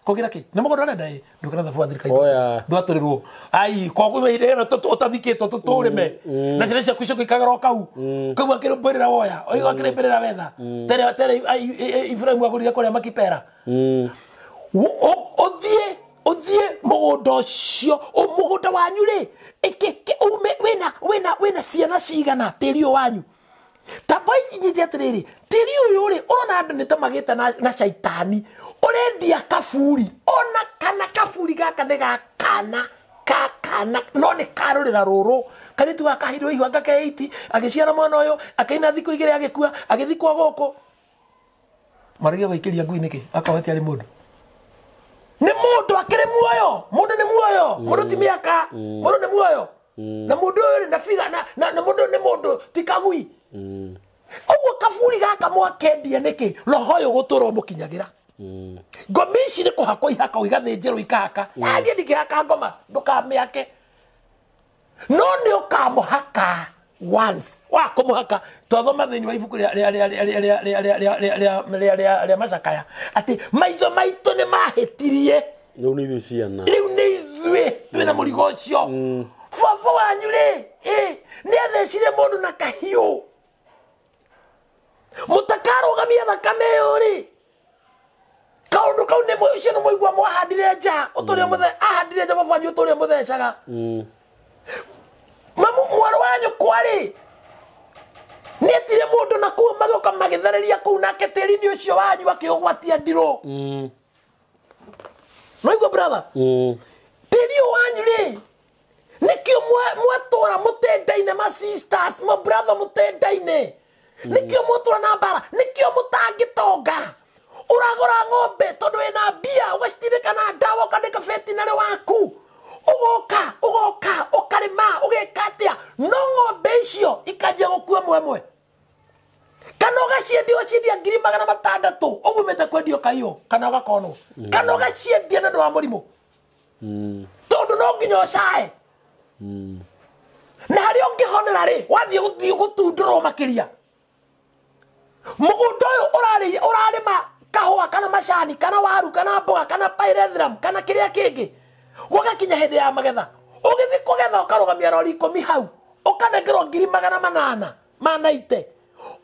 Kogira ki na mugo ndona ndai ndukana thafu athirika ndwaturirwo ai koguo hindira utathikitwo tuturime na ciana ciaku icio ikagara kau kau akirumburira woya oigo akirumburira wetha tere Ibrahim agurire kuria makipera othie mugunda ucio mugunda wanyu ri wina ciana cigana tiri wanyu tabai nyiti atiriri tiri uyu ri urona andu nitamagite na shaitani urendia kaburi ona kana kaburi gaka ni gakana kakana no ni karurira ruru kanitu akahirwo ihwa ngake 80 agiciara mwana uyu akaina thiku igire agikua agithikwa goko marigia gwikiria ngui niki akawati ari mundu ni mundu akire muoyo mundu ni muoyo mundu ti miaka mundu ni muoyo na mundu uyu na figa na mundu ni mundu tikagui oguo kaburi gaka mwakendia niki roho uyu gutura mukinyagira ngomici ni kuhakwo ihaka igathinjirwo ikahaka nandi ndingihaka ngoma ndukamiake no ni ukamuhaka once wakumuhaka twathoma thiini wa ibuku ria Macakaya ati maitho maitu ni mahitirie riu ni ithuĩ ciana riu ni ithuĩ twina murigo ucio baba wanyu ri ni athecire mundu na kahiu mutakarugamia thakame iyo ri kaundu kau ne moyo no moigwa mo handire nja uturia muthe ahandire nja mafanyi uturia muthecaga mamu mwaro wanyu kwari netire mundu na kuo magoka magithariria kuu nake tiri-ini ucio wanyu akiugwatia ndiro noigwa brother tiri wanyu ri nikio mwatora mutendaine ma sisters ma brother mutendaine nikio mwatora na bara nikio mutangitonga uragora ng'ombe tondu wina mbia ugacitindika na ndawa ukandika veterinary waku ugoka ukarima ugeka atia no ng'ombe icio ikanjia gukua mwemwe kana ugaciendia uciendia 600,000 ugumite kwendio kaio kana ugakonwo kana ugaciendia na ndu wa murimu tondu no nginya ucae na hari ungihonera ri wathie gutundurwo makiria mugunda uyu urarima kahua kana macani kana waru kana mboga kana pyrethrum kana kiria kingi wagakinya hindi ya magetha ugithi kugetha ukarugamia rori 10 hau ukanengerwo 800,000 manaite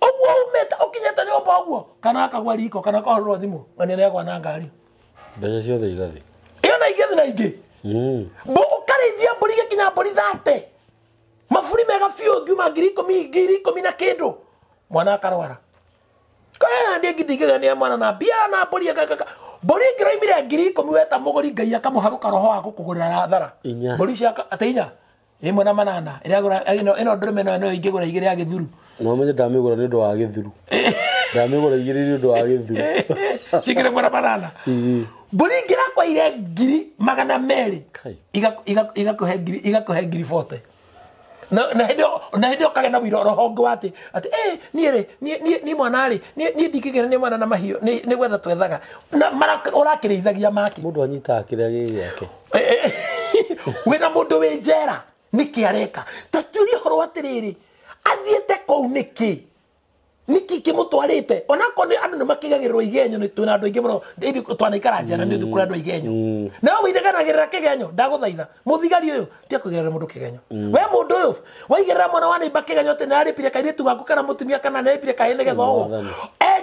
uguo umete ukinyete nyumba uguo kana akagwa riko kana kahorwo thimu manene yakwa na ngari mbeca ciothe igathi iyo na igethi na ingi bo ukarithia mburi gikinya mburi 30 maburi mega biũ ngiuma 10,000 na kindu mwana akarwara kaya ndiye gitigania mwana na bia na mburi mburi ngiraimire 10,000 weta muguri ngai akamuharuka roho wa gukugurira thara mburi cia ateinya imwe na 8 iria ino ndurume no ingigura igire ya githuru no menye ndamigura ni ndu wa githuru ndamigura igire ni ndu wa githuru cikire mwana 8 mburi ngira kwa ile 200,000 igakuhe 40 na hidio kage na wiro roho wati ati ni mwana ri ni ndikigera ni mwana na mahio ni gwetha twethaga na mara urakiriithagia maki mundu anyita kiria giake wina mundu wi njera niki areka taturi horo atiriri athiete kou niki kimutwarite onako ni andu makigagirwo igenyo ni tuna andu ingi muno ndi twanaikara njera ni thukura andu igenyo na wireganagirira kigenyo ndaguthaitha muthigari uyu ti akugerera mundu kigenyo we mundu uyu waigerera mwana wa neiba kigenyo te nari pire kairitu gaku kana mutumia kana nari pire kahene getho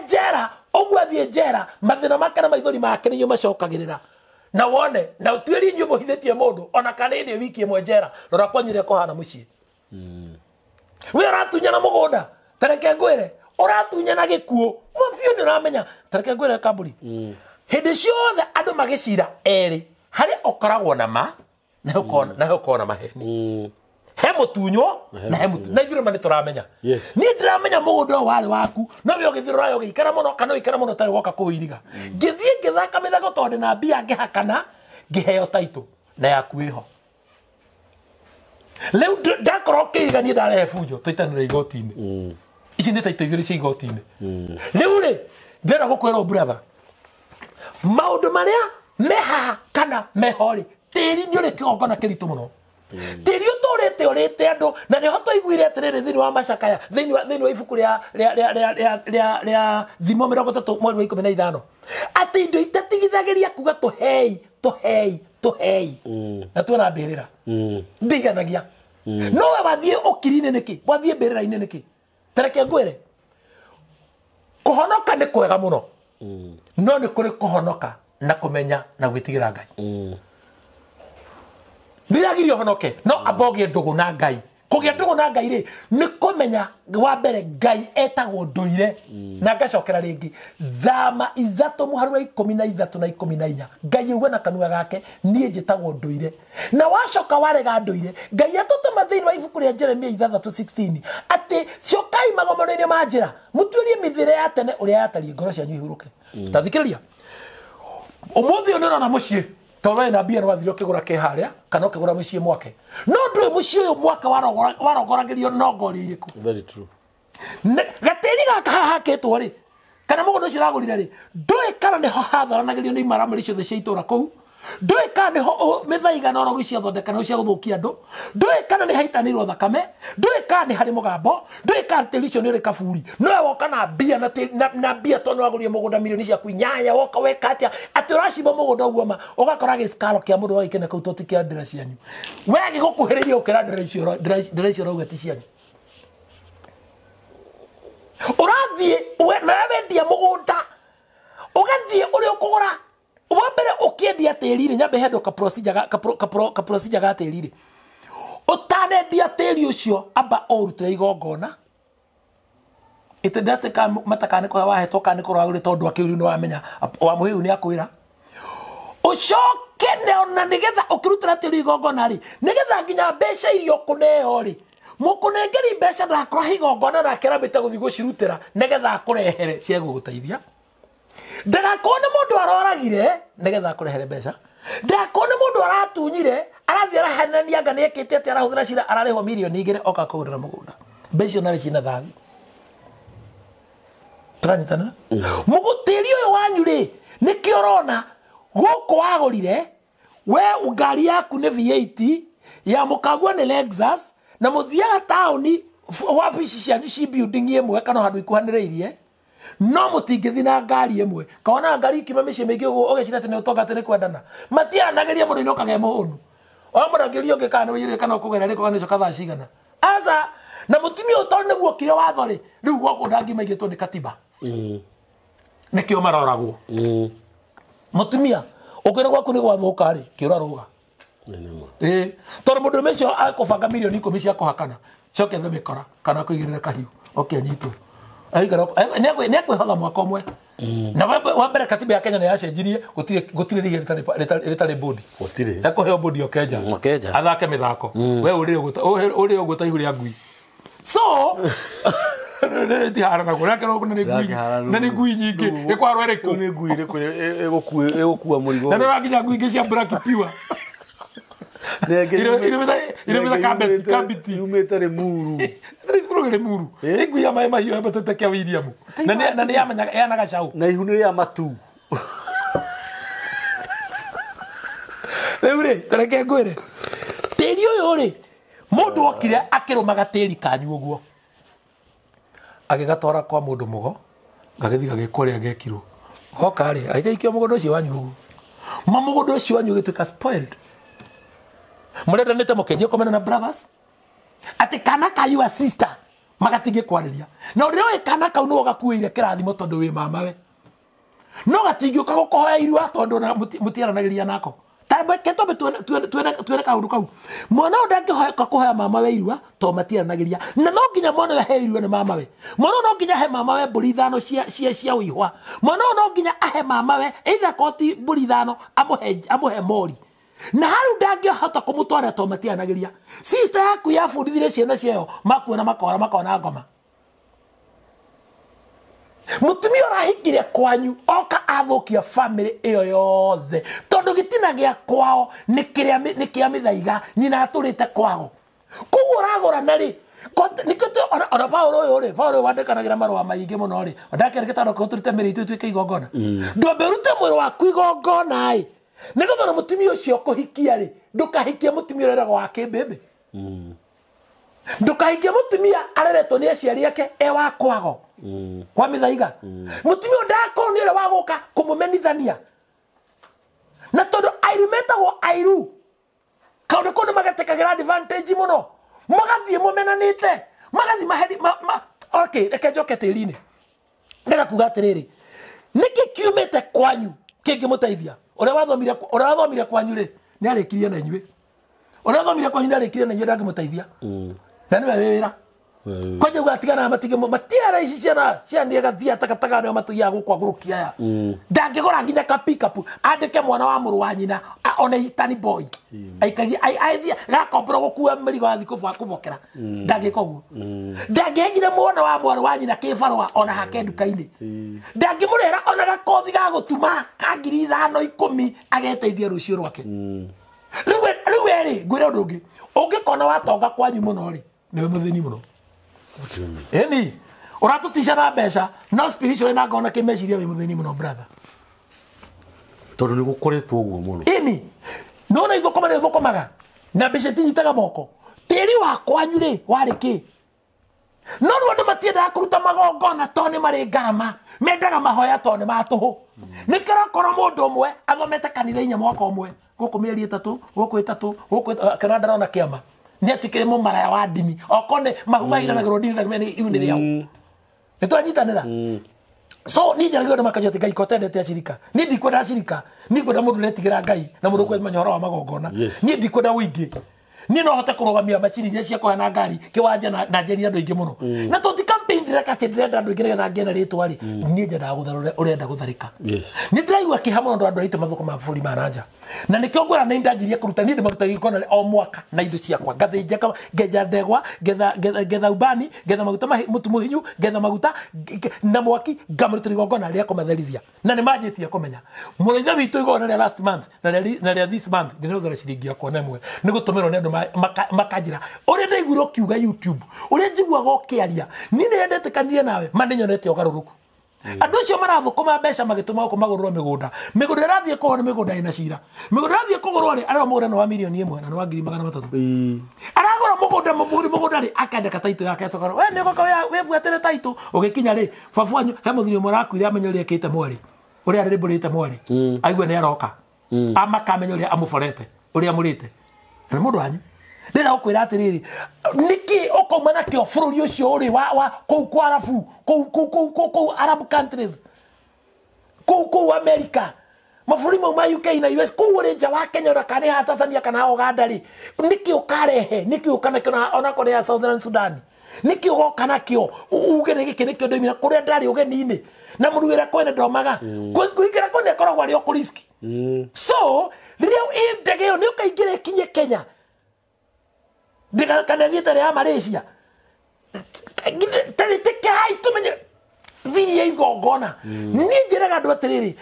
njera ogwa thie njera mathina makana maithori make ninyo macokagirira na wone na utwiri nyu muhithetie mundu ona kanini wiki imwe njera rora kwanyire kohana mucii we ratunyana mugunda tareke ngwire uratunyana gikuo mafio ni ramenya tareke ngwire kaburi hindi ciothe andu magicira eri hari okoragwo na ma na ukona maheni he mutunyo na he mutu na ithiro mani turamenya ni ndiramenya mugunda wari waku no we ogithiro yo gikara muno kana ikara muno tari woka kuiriga ngithie ngithaka mithago tonde na mbia ngihakana ngiheo taito na yaku iho leu ndakoro kiigania ndarehe bunjo twitanire igoti-ini ici nĩ taito igĩrĩ cia igoti-inĩ rĩu rĩ ndĩrenda gũkwĩra brother maũndũ marĩa mehaha kana meho rĩ tĩri nĩ ũrĩ kĩgongona kĩritũ mũno tĩri ũtũrĩte ũrĩte andũ na nĩho tũiguire atĩrĩrĩ thĩinĩ wa macakaya thĩinĩ wa ibuku rĩa Thimo 30 mweri wa 15 atĩ indo itatigithagĩria kuga tũhei na tuona mbĩrĩra ndiganagia nowe wathiĩ ũkiri-inĩ nĩkĩ wathiĩ mbĩrĩra-inĩ nĩkĩ tareke ngwire kuhonoka ni kwega muno no ni kuri kuhonoka na kumenya na gwitigira ngai ndiragirio honoke no abogie ndugu na ngai kugia ndugu na ngai ri ni kumenya wa mbere ngai etagwo nduire na ngacokera ringi thama 3 muharu wa 13 na 14 ngai uwe na kanua gake nie njitagwo nduire na wacoka warega nduire ngai atutuma thiini wa ibuku ria Jeremia 3:16 ati cokai magomano-ini ma njira mutuirie mithire ya tene uria yatarie ngoro cianyu ihuruke tathikiriria umuthi uyu nirona mucii towe na bia wathire ukigura ke haria kana ukigura mucii mwake no ndui mucii uyu mwaka warogoragirio nongori iriku very true gatiri gaka hakitwo ri kana mugunda ucio uragurire ri ndui kana niho hatharanagirio ni imaramari ciothe cia itura kou ndui kana niho mithaiga na orogi cia thondekana cia guthukia andu ndui kana ni haitanirwo thakame ndui kana ni hari mugambo ndui kana telicio ni ri kaburi no woka na bia na bia tono agurie mugunda milioni cia kunyanya woka weka atia ati uracimba mugunda uguo ma ugakora giskalo kia mundu waikene kau toti kia ndira cianyu wegi gukuhiriria ukira ndira icio rauga ti cianyu urathie na wendia mugunda ugathie uri ukugura mbere ukiendia tĩri rĩ nyambe hendo ka procedure ga tĩri rĩ utanendia tĩri ũcio amba ũrutĩre igongona itendete ka matakane kwa wahetwo kana kũrwa gũrĩ tondũ akĩũri nĩ wamenya wa mũhiu nĩ akwĩra ucoke na nigetha ukirutira tĩri igongona rĩ nigetha nginya mbeca irio kũneo rĩ mũkũnengeri mbeca ndakora igongona na kĩrambĩte gũthiĩ gũcirutĩra nigetha akũrehere cia gũgũteithia ndagakorwo nĩ mũndũ aroragire nigetha akũrehere mbeca ndagakorwo nĩ mũndũ aratunyire arathiĩ arahanania anga nĩekĩte atĩ arahũthĩra cira ararĩhwo mirioni 2 oka kũgũrĩra mũgũnda mbeca icio narĩ cina thagu turanyitana mũgũtĩri ũyũ wanyu rĩ nĩkĩo ũrona gũkũ wagũrire we ngari yaku nĩ V8 ya mũkagua nĩ Lexus na mũthiaga taũni wabici cianyu ci building ĩmwe kana handũ ikuhanĩrĩirie no mũtingĩthi na ngari ĩmwe kaona ngari ikima mĩciĩ mĩingĩ ũgecira atĩ nĩ ũtonga atĩ nĩ kwendana matiaranagĩria mũndũ ino kage mũhũnu o mũndũ angĩũrio ũngĩ kana wĩire kana ũkũgera rĩko kana icoka thaa cigana aca na mũtumia ũyũ tondũ nĩguo kire watho rĩ rĩu gwakũ ndangimaigĩtwo nĩ katiba nĩkĩo maroragwo mũtumia ũkĩra gwaku nĩ gwathũka rĩ kĩũra rũga tondũ mũndũ ũmĩcio akũbanga mirioni 10 cia kũhakana coke thĩ mĩkora kana kũigĩrĩra kahiũ okanyitwo nĩ akwĩhotha mwaka ũmwe na wa mbere katiba ya Kenya nĩ yacenjirie gũtirĩ rigia rĩtarĩ bodi ekũheo bodi okenja athake mĩthako we ũrĩ ũguo ta ihu rĩa ngui so tiharana gũrĩa kĩroko na nĩ ngui nyingĩ ĩkwarwo ĩrĩkũ nĩ ngui ĩgũkua mũrigo na nĩrakinya ngui ingĩ cia black piwa irĩmĩtha kabiti yumĩte Limuru Limuru ngui ya maĩ mahiũ ĩmbatĩte kĩa William na nĩ yamenya yana gacaũ na ihu nĩ rĩa matu rĩu rĩ tareke ngwĩre tĩri ũyũ rĩ mũndũ okire akĩrũmaga tĩri kanyu ũguo agĩgatwara kwa mũndũ mũgo gagĩthiĩ gagĩkũrĩa gekirwo hoka rĩ agĩikio mũgũnda ũcio wanyu ũguo mũgũnda ũcio wanyu ũgĩtuĩka spoiled mũrendanĩte mũkenjio komena na brothers atĩ kana kayu a sister magatigĩ kwarĩria na ũrĩa ũĩ kana kau nĩwe gakuĩire kĩrathimo tondũ wĩ mamawe no gatingĩũka gũkũhoya irua tondũ mũtiaranagĩria nako tambeke tobe tuene kaundu kau mwana ndangĩhoya kũhoya mamawe irua to matiaranagĩria na no nginya mwana we he irua nĩ mamawe mwana no nginya he mamawe mbũri ithano cia ũihwa mwana no nginya ahe mamawe either koti mbũri ithano amuhe mori na haru ndangĩhota kũmũtwara to matiaranagĩria sister yaku yabundithire ciana ciayo makuona makona ngoma mutumia ũrahikire kwanyu oka athũkia family ĩyo yothe tondũ gĩtina gĩa kwao nĩ kĩa mĩthaiga nyina atũrĩte kwao koguo ũragũrana rĩ nĩkĩo ona Paulo ũyũ rĩ Paulo wandĩkanagĩra marũa maingĩ mũno rĩ ndakĩrĩ gĩtaro kĩo tũrute mĩrĩ itũ ituĩke igongona ndũmbe rute mwĩrĩ waku igongona ĩ nĩgetha na mũtumia ũcio kũhikia rĩ ndũkahikie mũtumia ũreragwo wa kĩmbĩmbĩ ndũkahikie mũtumia areretwo nĩ aciari ake wa kwago kwa mĩthaiga mũtumia ndakorwo nĩ ũrĩa wa gũka kũmũmenithania na tondũ airu metagwo airu kaũndũ kũu nĩ magetekagĩra advantage mũno magathiĩ mũmenanĩte magathiĩ maheri okay reke njoke tĩri-inĩ ndĩra kuga atĩrĩrĩ nĩkĩ kiumĩte kwanyu kĩngĩmũteithia ũrĩa wathomire kwanyu rĩ nĩ arĩkirie na inyuĩ ũrĩa wathomire kwanyu nĩ arĩkirie na inyuĩ ndangĩmũteithia na nĩwe wĩra kwaje ugatigana matiara ici ciana gathia takataga nĩo matugia gũkwa gũrũkia aya ndangĩgũra nginya ka pick up andĩke mwana wa mũrũ wa nyina one itani boy aikagia aithia gakombora gũkua mĩrigo ya thikũ kũbokera ndangĩka ũguo ndangĩhengire mwana wa mũrũ wa nyina kĩbarũa ona hake nduka-inĩ ndangĩmũrehera ona gakothi ga gũtuma ka 5,000-10 ageteithia rũciũ rwake rĩu rĩ ngwĩre ũndũ ũngĩ ũngĩkona watonga kwanyu mũno rĩ nĩwe mũthĩni mũno eni ũratũtisha na mbeca no spiritually na ngona kĩmeciria wĩ mũthĩni mũno brother tondũ nĩ gũkoretwo ũguo mũno eni no na ithũkũma nĩ ithũkũmaga na mbeca tinyitaga moko tĩri wa kwanyu rĩ warĩ kĩ no rĩu andũ matiendaga kũruta magongona to nĩ marĩ ngarama mendaga mahoya to nĩ matũhũ nĩ kĩrakora mũndũ ũmwe athomete kanitha-inĩ mwaka ũmwe gũkũ mĩeri 3 gũkũ 3 gũkũ kana ndarona kĩama nĩ atikĩrĩ mũmaraya wa ndini okone mahuma iranagĩrwo ndini na iu nĩ rĩao nĩ twanyitanĩra so ni njara gyo makajote ngai kotendete acirika ni ndikwenda acirika ni kwenda mundu netigira ngai na mundu kwenda manyoro wa magongona ni ndikwenda wingi ni no hote kurogamia macini iria cia kuhana ngari kiwanja na njeri andu ingi muno na tuti campaign direka ati ndirenda andu ingire na ngena ritwa ri ni njenda gutharura urenda gutharika ni ndiraigua kihamwe andu aite mathuko ma buri maranja na nikio ngwira ni ndanjirie kuruta ni ndimaruta gikona o mwaka na indo ciakwa ngathinja ngeja ndegwa getha ubani getha maguta mutu muhinyu getha maguta na mwaki ngamuruta gikona ria kumatherithia na ni manjitie kumenya muritha witu igona ria last month na ria this month ndinothera ciringi yakwa nemwe ni gutumirwo ni andu makajira uri ndaiguro kiuga YouTube uri njiguaga ukiaria ni ndendete kanire nawe maninyonete ogaruruku andu cio marathukuma mbeca magituma uko magurwo migunda irathie kuhona migunda ina cira migunda irathie kugurwo ri ara mugunda no wa milioni 1 na no wa 300,000 aragura mugunda ri akandeka taito yake tokaro we ni goka we vuatire taito ugikinya ri babuanyu he muthiri muraku ri amenyori ekite mwari uri ari mburite mwari aigwe ni aroka amakamenyori amuforete uri amurite na mundu wanyu ndira ukwira atiriri niki ukoma nakio bururi ucio uri wa kou Arabu kou Arab countries kou America maburi mau ma UK na US kou uri nja wa Kenya na kana Tanzania kana Uganda ri niki ukarehe niki ukanakio ona Korea Southern Sudan niki ugoka nakio ugene giki nikio ndoimira kuria ndari ugeni-ini na muruira kwene ndomaga kuingira kwene koragwo ari okuriski so riria ndege yo ni ukaingira kinye Kenya diga kana thietare ya Malaysia tari tekai tumenye viria igongona ni njiraga andu atiriri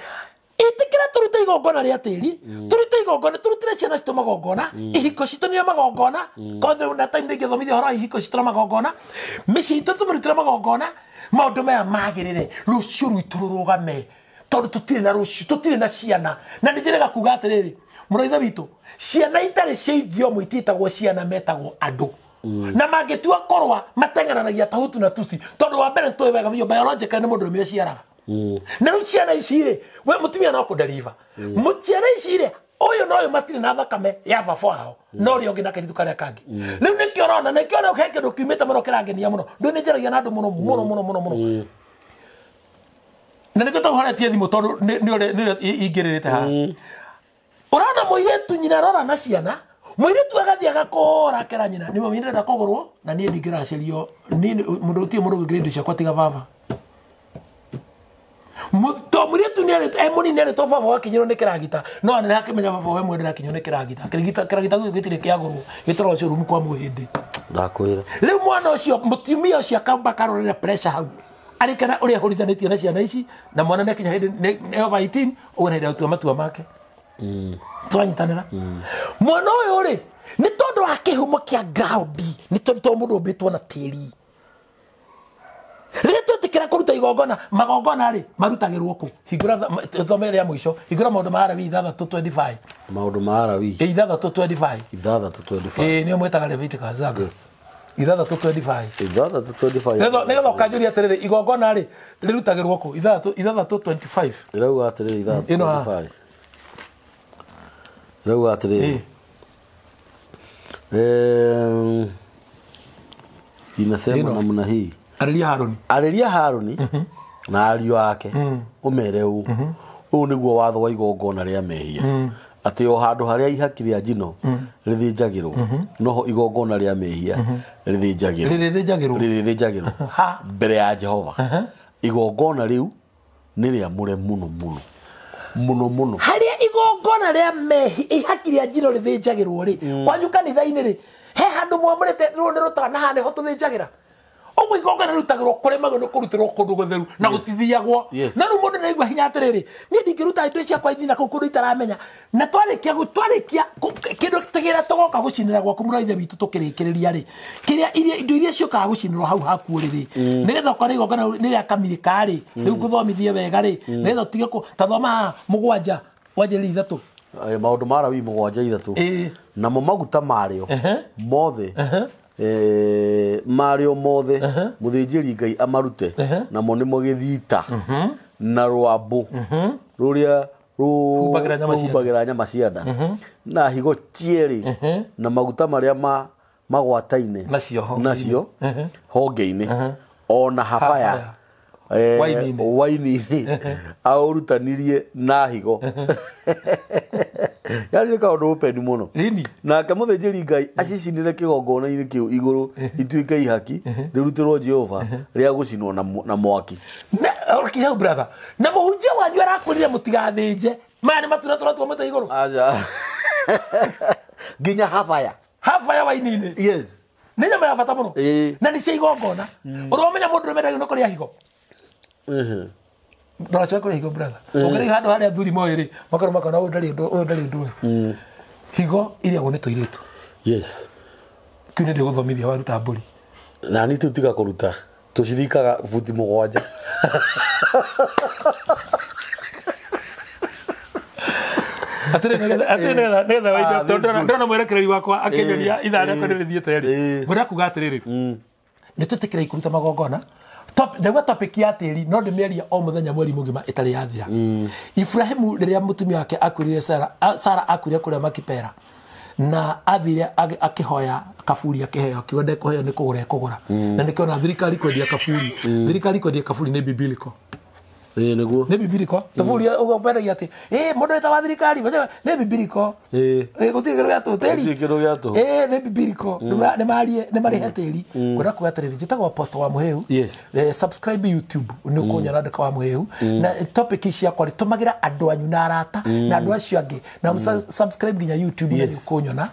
itikira turute igongona ria tiri turute igongona turutire ciana citu magongona ihiko citu ni magongona kodre na time ndege thomithia horo ihiko citu magongona mici itu tumurutire magongona maundu maya magirire rucio rwitu rurugame tondu tutire na rucio tutire na ciana na njiraga kuga atiriri muroitha witu ciana itari ciithio muititagwo ciana metagwo andu na mangitua korwa matengananagia tahutu na tusi tondu wa mbere ntoe wega bio biological ni mundu mwe ciaraga na ru ciana icire we mutumia no kuderiva mutiana icire oyo no yo matire na thakame ya baba wao no ri ongi na kiritu karia kangi riu ni kiorona na kiona ukeke dokumenta muno kirangenia muno ndu ni njaragia na andu muno na niko tahoretie thimu tondu ni ingirite ha urana muiretu nyina rora na ciana muiretu agathia gakora kera nyina ni mami ndenda kugurwo na nie ndingiracirio ni mundu utie mundu grade cia kwatiga baba muto muiretu ni ari muni ni ari to baba wakinyiro ni kiragita no ane hakimenya baba we mwendera kinyo ni kiragita kiragita gitire kiagurwo gitoro cio rumu kwa muhindi ndakwira riu mwana ucio mutumia ucio akamba karorera pressure hau ari kana uri horizanitie na ciana ici na mwana ne kinya hindi ne over 18 uone ndio tu matua make twanyitanira mwana uyu ri ni tondu wa kihumo kia ground ni tondu mundu mbitwo na tiri rire tutikira kuruta igongona magongona ri marutagirwo ku higura thomere ya mwisho higura maundu ma Arabi 3:25 maundu ma Arabi 3:25 ni mwetaga Leviticus Zaga 3:25 ngetho kanjuria atiriri igongona ri rirutagirwo ku 3:25 irauga atiriri 3:25 irauga atiriri inasema namna hii ariria Haruni na ariu ake umere u niguo watho wa igongona ria mehia ati o handu haria ihaki ria njino rithinjagirwo noho igongona ria mehia rithinjagirwo mbere ya Jehova igongona riu ni ria mure muno haria igongona ria mehia ihaki ria njino rithinjagirwo ri kwanyu kanitha-ini ri he handu mwamurite rundi rutana hane ho tuthinjagira ogwo igongona rutagirwo kuri mago no kurutirwo kundu gutheru na gutithiagwo na ru mundu naigwa hinya atiriri ni ndingiruta indo cia kwa ithina kuu kundu itaramenya na twarikia kindu tigira tugoka gucinira gwaku muraithe witu tukirikiriria ri kiria indo iria ciokaga gucinirwo hau haku riri nigetha ukora igongona ni ria kamirika ri riu guthomithie wega ri nigetha utige ku tathoma mugwanja wanjiri ithatu maundu mara wi mugwanja ithatu namo maguta mario mothe Mario mothe muthinjiri Ngai amarute namo nimo githita na rwambu ruria rubagira nyama cianda na higo cieri na maguta maria magwataine nacio honge-ini ona habaya waini aurutanirie na higo yani ka ndo open muno na kamuthejeri ngai acicinire kigongona-ini kiu iguru ituike ihaki rirutirwo Jehova ria gucinwo na mwaki na kiyo brother na muhunjia wanyu arakwirire mutigathinje maya ni matuna twa mata iguru aja ginya hafaya waini-ini yes nä nyama ya bata muno na nä cia igongona uromenya mundu remendagio no kå higo ndora cia kå higo brother ũngĩrĩ handũ harĩa athuri moĩ rĩ makoro makona ũyũ ndarĩ ũndũ higo iria go nĩ tũirĩtu yes kiu nĩ ndĩ gũthomithia waruta mbũri na nĩ tũtiga kũruta tũcirikaga buti mũgwanja nĩgetha waida ndona mwerekereri wakwa akĩnyonia ithaa rĩakwa nĩrĩthiĩte rĩ mwĩra kuga atĩrĩrĩ nĩ tũtĩkĩrai kũruta magongona ndauga topic ya tĩri no ndĩmĩaria o mũthenya mweri mũgima ĩtarĩ yathira Ibrahimu rĩrĩa mũtumia wake akwĩrire Sara akwĩrire kũrĩa Makipera na athire akĩhoya kaburi akĩheo akiuga ndekũheo nĩ kũgũra ekũgũra na nĩkĩona thirikari kwendia kaburi nĩ biblical niguo nĩ biblical kaburi ũgombendagia atĩ mũndũ wĩta wa thirikari nĩ biblical gũtirĩ kĩndũ gĩa tũtĩri nĩ biblical nĩ marĩhe tĩri kwenda kuga atĩrĩrĩ njĩtagwo Apostle wa Mũhĩu subscribe YouTube nĩ ũkũnyona ndĩka wa Mũhĩu na topic ciakwa tũmagĩra andũ anyu na arata na andũ acio angĩ na subscribe nginya YouTube na ũkũnyona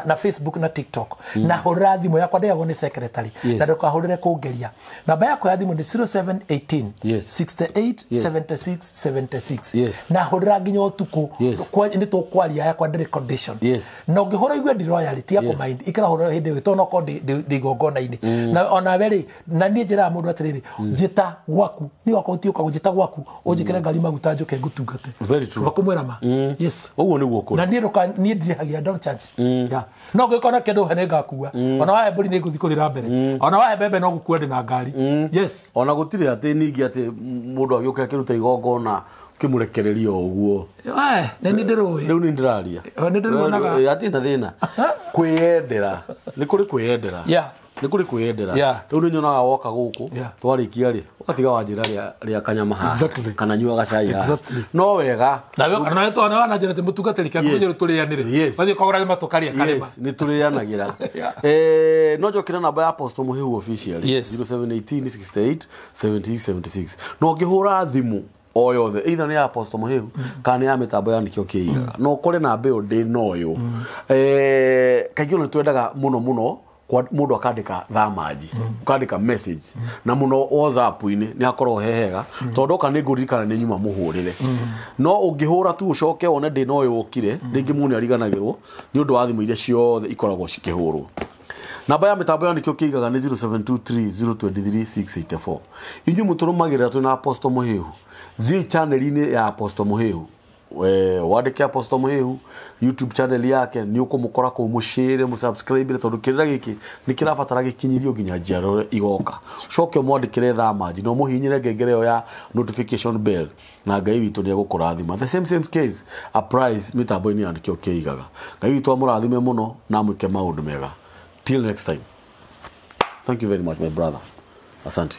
na Facebook na TikTok na hũrĩra thimũ yakwa ndĩagwo nĩ secretary na ndũkahũrĩre kũngeria namba yakwa ya thimũ nĩ 0718 68 76 na hũrĩra nginya ũtukũ nĩ tũkwaria yakwa ndĩrĩ condition na ũngĩhũra igwe ndiroyalty ya kũmind ikara hũra hĩndĩ ĩyo tondũ ko ndĩ igongona-inĩ na onawe rĩ na niĩ njĩraga mũndũ atĩrĩrĩ njĩta gwaku nĩ wakwa ũtiũka gũnjĩta gwaku ũnjĩkĩre ngari maguta njũke ngũtungate bakũmwĩra ma ũguo nĩguo kũrĩ na niĩ ndirĩhagia don't charge no ngĩkona kĩndũ he nĩ ngakua ona wahe mbũri nĩ ngũthiĩ kũrĩra mbere ona wahe mbembe no gũkua ndĩ na ngari ona gũtirĩ atĩ ningĩ atĩ mũndũ agĩũka akĩruta igongona kĩmũrekereria ũguo nĩ ndĩrũĩ rĩu nĩ ndĩraria atĩ na thĩna kwĩyendera nĩ kũrĩ kwĩyendera nĩ kũrĩ kwĩyendera rĩu nĩ nyonaga woka gũkũ twarĩkia rĩ ũgatiga wanjĩra rĩa kanyama haha kana nyua gacai haha no wega nawe wananjĩra atĩ mũtungatĩri kĩakũnyĩrwo tũrĩanĩre mathiĩ kũgũra matukarĩa karĩma nĩ tũrĩanagĩra no njokĩra namba ya Apostle Mũhĩu official 0718 68 76 no ngĩhũra thimũ o yothe either nĩ ya Apostle Mũhĩu kana nĩ ya mĩtambo ya nĩkĩo kĩigaga no ũkore namba ĩyo ndĩ noyo kaingĩ nĩ twendaga mũno mundu akandika thamaji ukandika message na muno WhatsApp-inĩ nĩ hakorwo hehega tondu ka nĩ ngũririkana nĩ nyuma mũhũrĩre no ũngĩhũra tu ũcoke wone ndĩ no yũkire rĩngĩ mũnĩ ariganagĩrwo nĩ ũndũ wa thimũ iria ciothe ikoragwo cikĩhũrwo namba ya mĩtambo ya nĩkĩo kĩigaga nĩ 0723023684 inyuĩ mũtũrũmagĩrĩra twĩ na Apostle Mũhĩu thiĩ channel-inĩ ya Apostle Mũhĩu wandike Apostle Mũhĩu YouTube channel yake nĩ ũkũmũkora kũu mũshare mũsubscribe tondũ kĩrĩa gĩkĩ nĩ kĩrabatara gĩkinyirio nginya njiarwa igoka coke mwandĩkĩre thamaji no mũhinyĩre ngengere ĩyo ya notification bell na Ngai witũ nĩ egũkũrathima the same case applies mĩtambo-inĩ ya nĩkĩo kĩigaga Ngai witũ amũrathime mũno na mwĩke maũndũ mega till next time thank you very much my brother asante